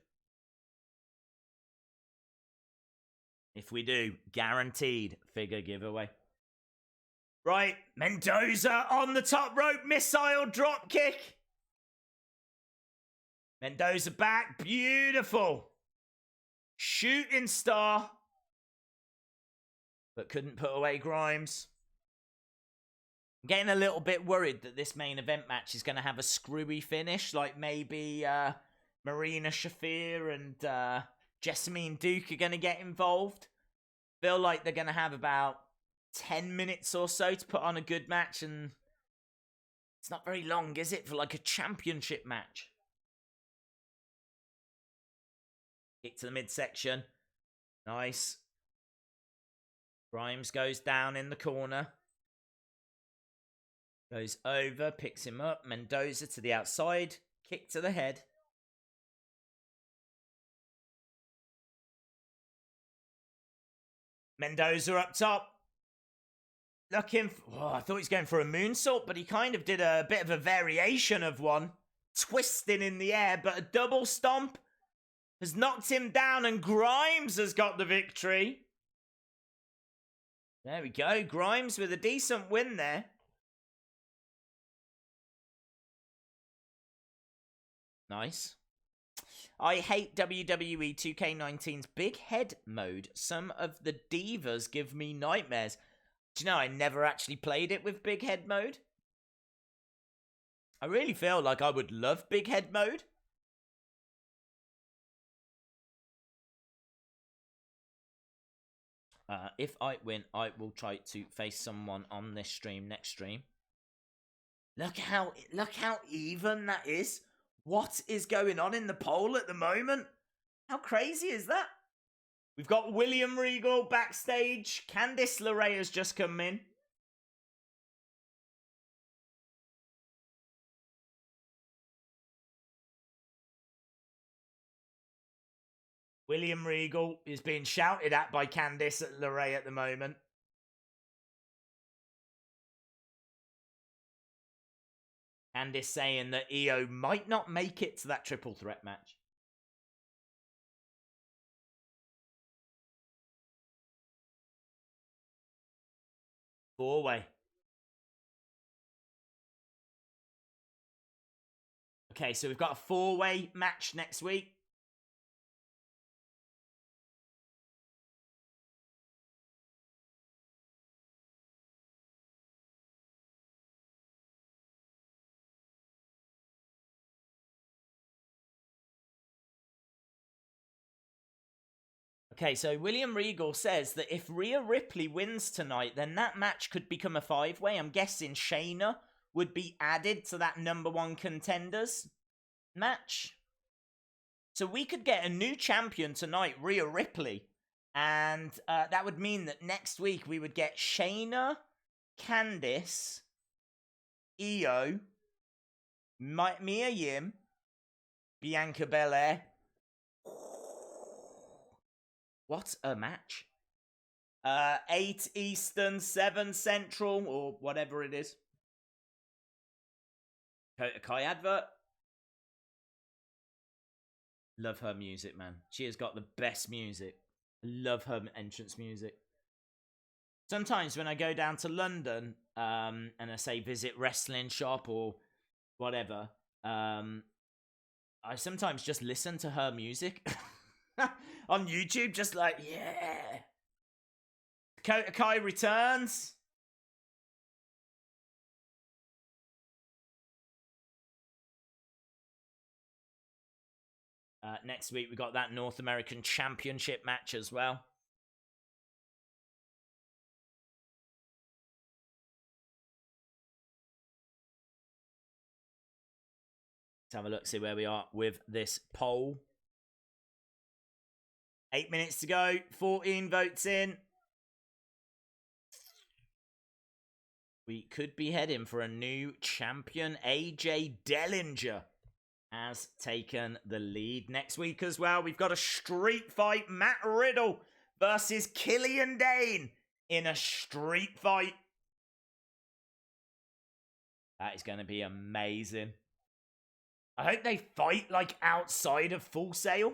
If we do, guaranteed figure giveaway. Right, Mendoza on the top rope, missile drop kick. Mendoza back, beautiful. Shooting star. But couldn't put away Grimes. I'm getting a little bit worried that this main event match is going to have a screwy finish, like maybe Marina Shafir and Jessamine Duke are going to get involved. Feel like they're going to have about 10 minutes or so to put on a good match, and it's not very long, is it, for like a championship match? Kick to the midsection. Nice. Grimes goes down in the corner. Goes over, picks him up. Mendoza to the outside. Kick to the head. Mendoza up top. Looking for... Oh, I thought he was going for a moonsault, but he kind of did a bit of a variation of one. Twisting in the air, but a double stomp has knocked him down, and Grimes has got the victory. There we go. Grimes with a decent win there. Nice. I hate WWE 2K19's big head mode. Some of the divas give me nightmares. Do you know, I never actually played it with big head mode. I really feel like I would love big head mode. If I win, I will try to face someone on this stream, next stream. Look how even that is. What is going on in the poll at the moment? How crazy is that? We've got William Regal backstage. Candice LeRae has just come in. William Regal is being shouted at by Candice LeRae at the moment. Candice saying that Io might not make it to that triple threat match. Four-way. Okay, so we've got a four-way match next week. Okay, so William Regal says that if Rhea Ripley wins tonight, then that match could become a five-way. I'm guessing Shayna would be added to that number one contenders match. So we could get a new champion tonight, Rhea Ripley. And that would mean that next week we would get Shayna, Candice, Io, Mia Yim, Bianca Belair. What a match. 8 Eastern, 7 Central, or whatever it is. Kota Kai advert. Love her music, man. She has got the best music. Love her entrance music. Sometimes when I go down to London, and I say visit wrestling shop or whatever, I sometimes just listen to her music on YouTube, just like, yeah. Kota Kai returns. Next week, we got that North American Championship match as well. Let's have a look, see where we are with this poll. 8 minutes to go, 14 votes in. We could be heading for a new champion. AJ Dellinger has taken the lead. Next week as well, we've got a street fight. Matt Riddle versus Killian Dane in a street fight. That is going to be amazing. I hope they fight like outside of Full Sail.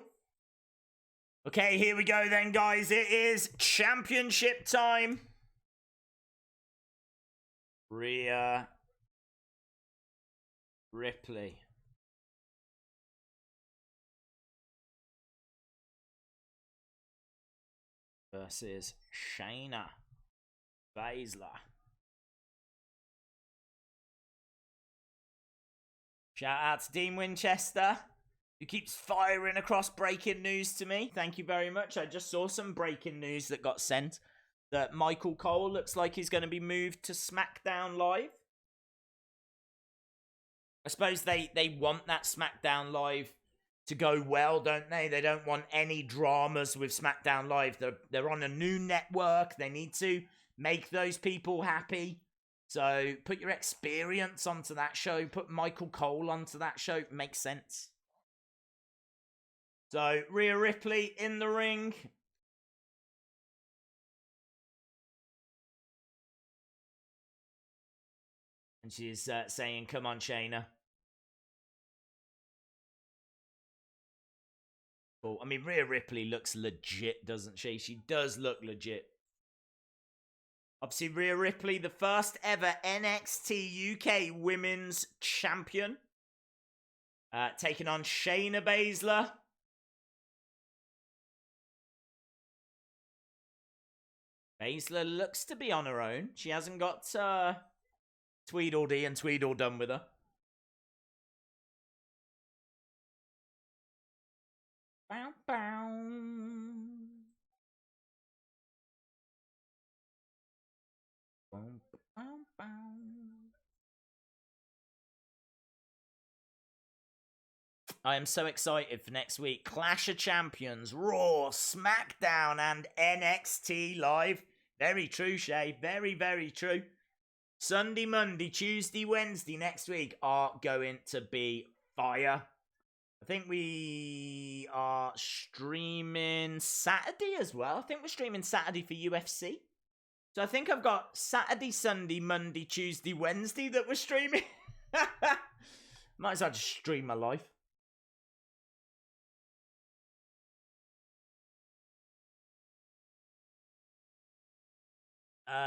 Okay, here we go then, guys. It is championship time. Rhea Ripley versus Shayna Baszler. Shout out to Dean Winchester, who keeps firing across breaking news to me. Thank you very much. I just saw some breaking news that got sent that Michael Cole looks like he's going to be moved to SmackDown Live. I suppose they want that SmackDown Live to go well, don't they? They don't want any dramas with SmackDown Live. They're on a new network. They need to make those people happy. So put your experience onto that show. Put Michael Cole onto that show. It makes sense. So Rhea Ripley in the ring. And she's saying, come on, Shayna. Cool. I mean, Rhea Ripley looks legit, doesn't she? She does look legit. Obviously, Rhea Ripley, the first ever NXT UK Women's Champion. Taking on Shayna Baszler. Baszler looks to be on her own. She hasn't got Tweedledee and Tweedledum with her. Bow, bow. Bow, bow, bow. I am so excited for next week. Clash of Champions, Raw, SmackDown, and NXT Live. Very true, Shay. Very, very true. Sunday, Monday, Tuesday, Wednesday next week are going to be fire. I think we are streaming Saturday as well. I think we're streaming Saturday for UFC. So I think I've got Saturday, Sunday, Monday, Tuesday, Wednesday that we're streaming. Might as well just stream my life.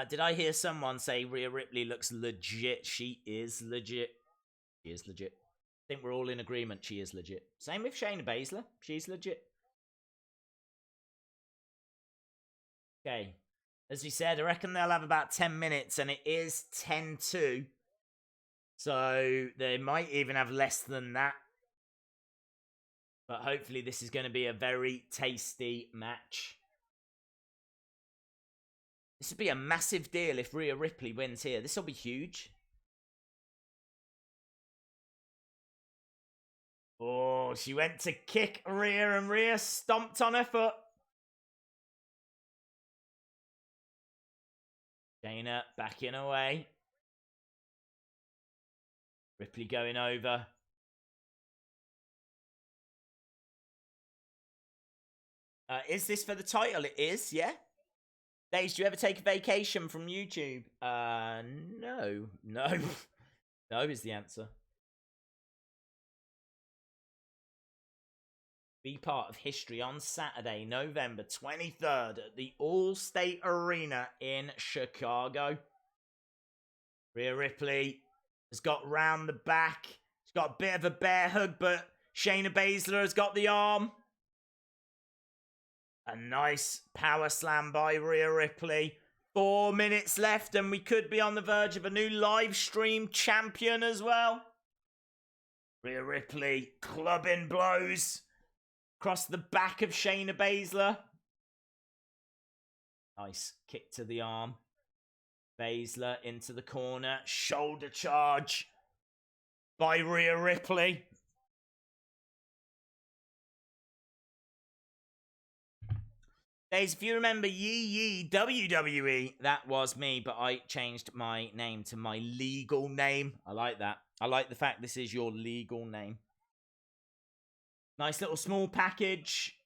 Did I hear someone say Rhea Ripley looks legit? She is legit. She is legit. I think we're all in agreement she is legit. Same with Shayna Baszler. She's legit. Okay. As we said, I reckon they'll have about 10 minutes, and it is 10-2. So they might even have less than that. But hopefully this is going to be a very tasty match. This would be a massive deal if Rhea Ripley wins here. This will be huge. Oh, she went to kick Rhea and Rhea stomped on her foot. Shayna backing away. Ripley going over. Is this for the title? It is, yeah. Days, do you ever take a vacation from YouTube? No. No. No is the answer. Be part of history on Saturday, November 23rd at the All-State Arena in Chicago. Rhea Ripley has got round the back. She's got a bit of a bear hug, but Shayna Baszler has got the arm. A nice power slam by Rhea Ripley. 4 minutes left, and we could be on the verge of a new live stream champion as well. Rhea Ripley clubbing blows across the back of Shayna Baszler. Nice kick to the arm. Baszler into the corner. Shoulder charge by Rhea Ripley. Days, if you remember Yee WWE, that was me, but I changed my name to my legal name. I like that. I like the fact this is your legal name. Nice little small package,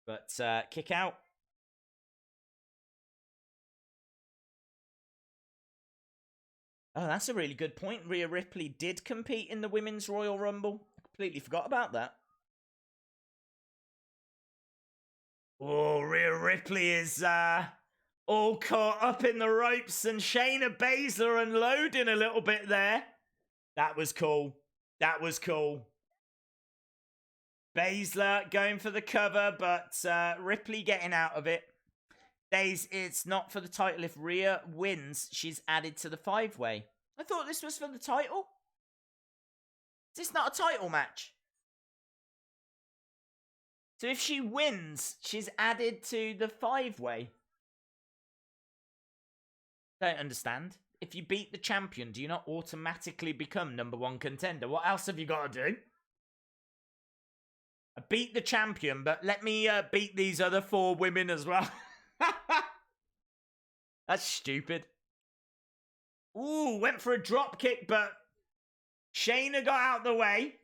but kick out. Oh, that's a really good point. Rhea Ripley did compete in the Women's Royal Rumble. I completely forgot about that. Oh, Rhea Ripley is all caught up in the ropes, and Shayna Baszler unloading a little bit there. That was cool. That was cool. Baszler going for the cover, but Ripley getting out of it. Days, it's not for the title. If Rhea wins, she's added to the 5-way. I thought this was for the title. Is this not a title match? So if she wins, she's added to the 5-way. Don't understand. If you beat the champion, do you not automatically become #1 contender? What else have you got to do? I beat the champion, but let me beat these other 4 women as well. That's stupid. Ooh, went for a drop kick, but Shayna got out the way.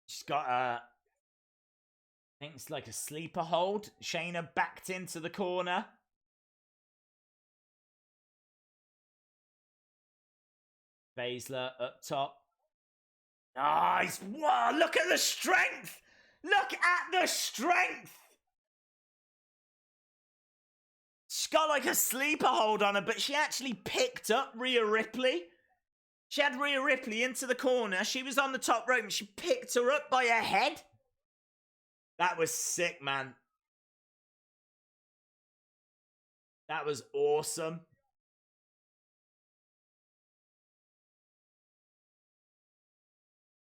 She's got a... I think it's like a sleeper hold. Shayna backed into the corner. Baszler up top. Nice. Wow, look at the strength. Look at the strength. She's got like a sleeper hold on her, but she actually picked up Rhea Ripley. She had Rhea Ripley into the corner. She was on the top rope and she picked her up by her head. That was sick, man. That was awesome.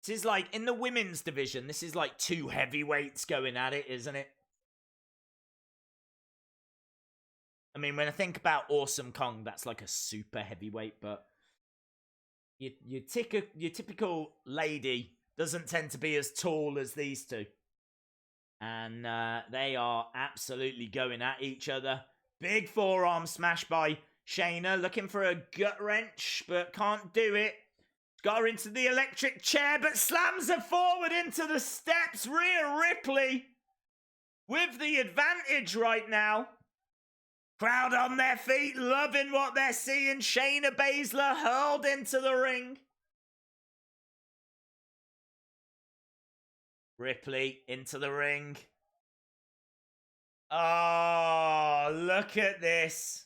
This is like, in the women's division, this is like 2 heavyweights going at it, isn't it? I mean, when I think about Awesome Kong, that's like a super heavyweight, but your typical lady doesn't tend to be as tall as these two. And they are absolutely going at each other. Big forearm smash by Shayna, looking for a gut wrench, but can't do it. Got her into the electric chair, but slams her forward into the steps. Rhea Ripley with the advantage right now. Crowd on their feet, loving what they're seeing. Shayna Baszler hurled into the ring. Ripley into the ring. Oh, look at this.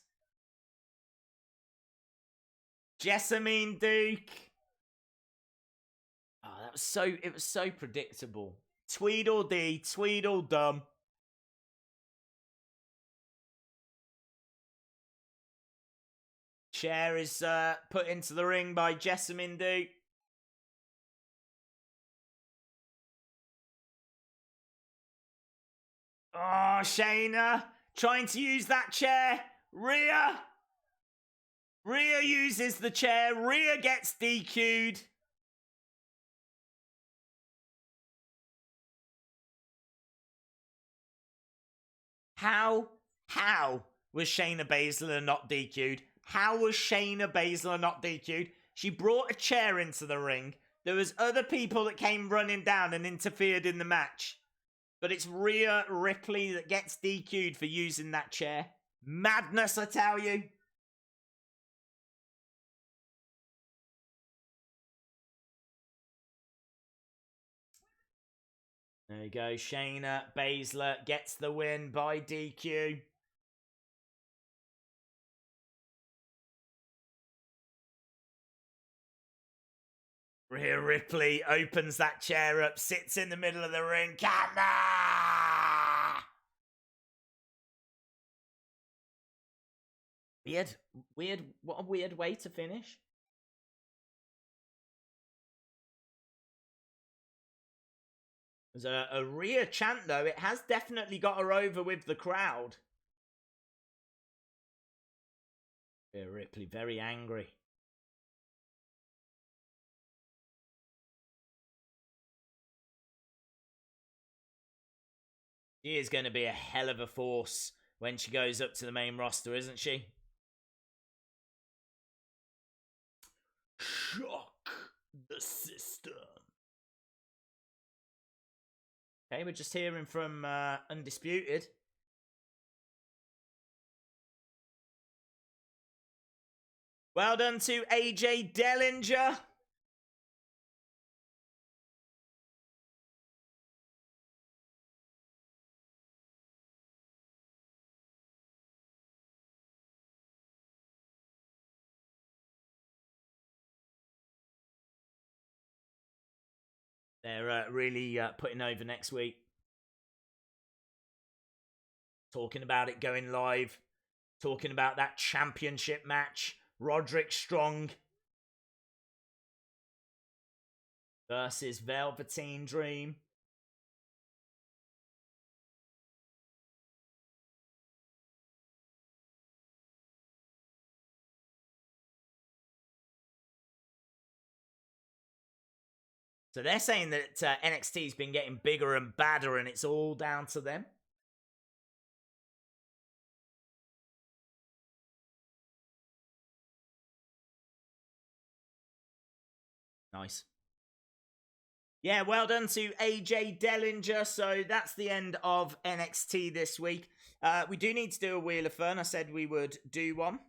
Jessamine Duke. Oh, it was so predictable. Tweedledee, Tweedledum. Chair is put into the ring by Jessamine Duke. Oh, Shayna trying to use that chair. Rhea uses the chair. Rhea gets DQ'd. How was Shayna Baszler not DQ'd? How was Shayna Baszler not DQ'd? She brought a chair into the ring. There was other people that came running down and interfered in the match. But it's Rhea Ripley that gets DQ'd for using that chair. Madness, I tell you. There you go. Shayna Baszler gets the win by DQ. Rhea Ripley opens that chair up, sits in the middle of the ring. Camera! Weird. What a weird way to finish. There's a Rhea chant, though. It has definitely got her over with the crowd. Rhea Ripley very angry. She is going to be a hell of a force when she goes up to the main roster, isn't she? Shock the system. Okay, we're just hearing from Undisputed. Well done to AJ Dellinger. They're really putting over next week. Talking about it going live. Talking about that championship match. Roderick Strong versus Velveteen Dream. So they're saying that NXT's been getting bigger and badder and it's all down to them. Nice. Yeah, well done to AJ Dellinger. So that's the end of NXT this week. We do need to do a Wheel of Fun. I said we would do one.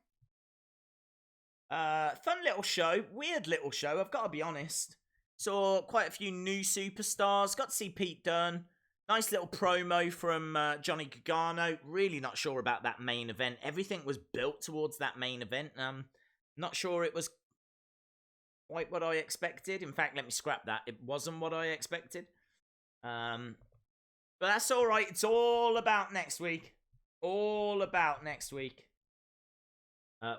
Fun little show. Weird little show, I've got to be honest. Saw quite a few new superstars. Got to see Pete Dunne. Nice little promo from Johnny Gargano. Really not sure about that main event. Everything was built towards that main event. Not sure it was quite what I expected. In fact, let me scrap that. It wasn't what I expected. But that's all right. It's all about next week. All about next week.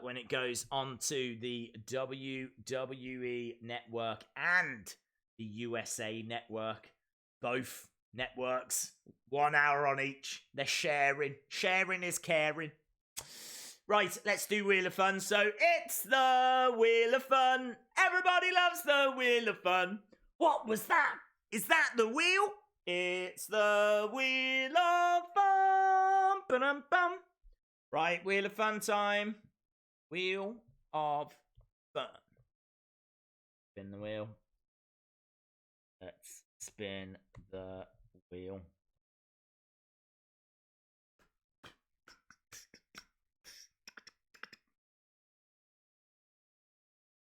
When it goes onto the WWE Network and the USA Network. Both networks. 1 hour on each. They're sharing. Sharing is caring. Right, let's do Wheel of Fun. So it's the Wheel of Fun. Everybody loves the Wheel of Fun. What was that? Is that the wheel? It's the Wheel of Fun. Ba-dum-bum. Right, Wheel of Fun time. Wheel of Fun. Spin the wheel. Let's spin the wheel.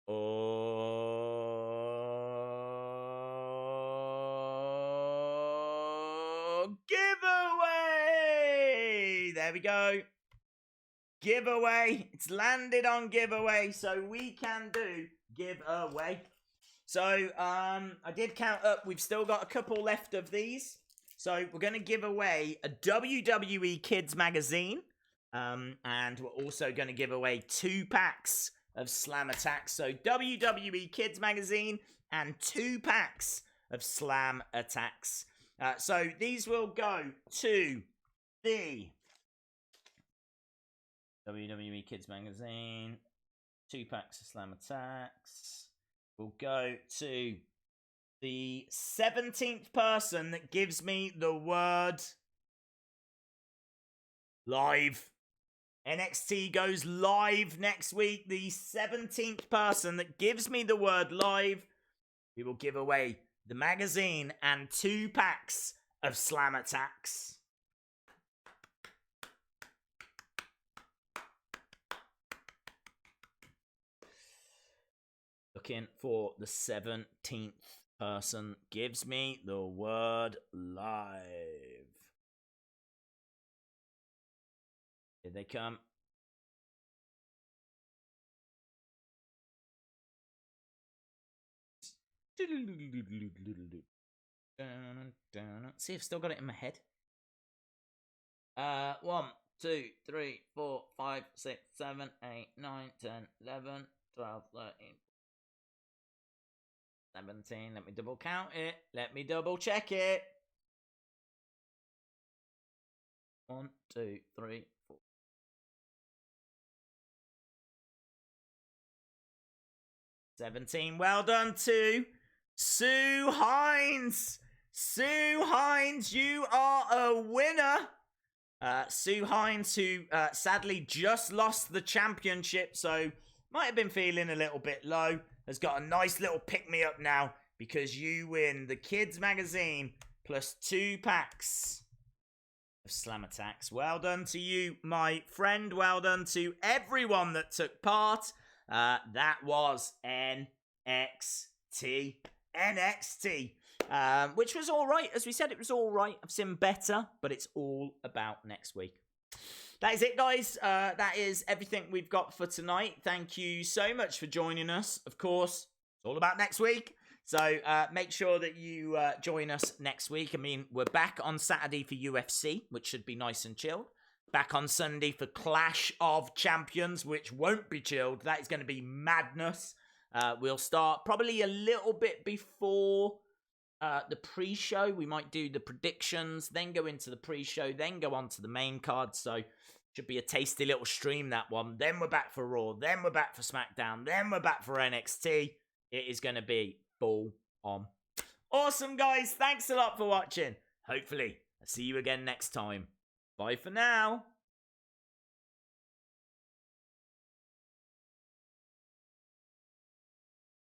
Oh, giveaway! There we go. Giveaway. It's landed on giveaway, so we can do giveaway. So, I did count up. We've still got a couple left of these. So, we're going to give away a WWE Kids magazine. And we're also going to give away 2 packs of Slam Attacks. So, WWE Kids magazine and 2 packs of Slam Attacks. So, these will go to the WWE Kids magazine. 2 packs of Slam Attacks. We'll go to the 17th person that gives me the word live. NXT goes live next week. The 17th person that gives me the word live, we will give away the magazine and 2 packs of Slam Attacks. Looking for the 17th person gives me the word live. Here they come. See, I've still got it in my head. 1, 2, 3, 4, 5, 6, 7, 8, 9, 10, 11, 12, 13, 17. Let me double count it. Let me double check it. 1, 2, 3, 4. 17. Well done to Sue Hines. Sue Hines, you are a winner. Sue Hines, who sadly just lost the championship, so might have been feeling a little bit low, has got a nice little pick-me-up now because you win the Kids magazine plus 2 packs of Slam Attacks. Well done to you, my friend. Well done to everyone that took part. That was NXT. Which was all right. As we said, it was all right. I've seen better, but it's all about next week. That is it, guys. That is everything we've got for tonight. Thank you so much for joining us. Of course, it's all about next week. So make sure that you join us next week. I mean, we're back on Saturday for UFC, which should be nice and chilled. Back on Sunday for Clash of Champions, which won't be chilled. That is going to be madness. We'll start probably a little bit before the pre-show. We might do the predictions, then go into the pre-show, then go on to the main card. So should be a tasty little stream, that one. Then we're back for Raw. Then we're back for SmackDown. Then we're back for NXT. It is going to be full on. Awesome, guys. Thanks a lot for watching. Hopefully, I'll see you again next time. Bye for now.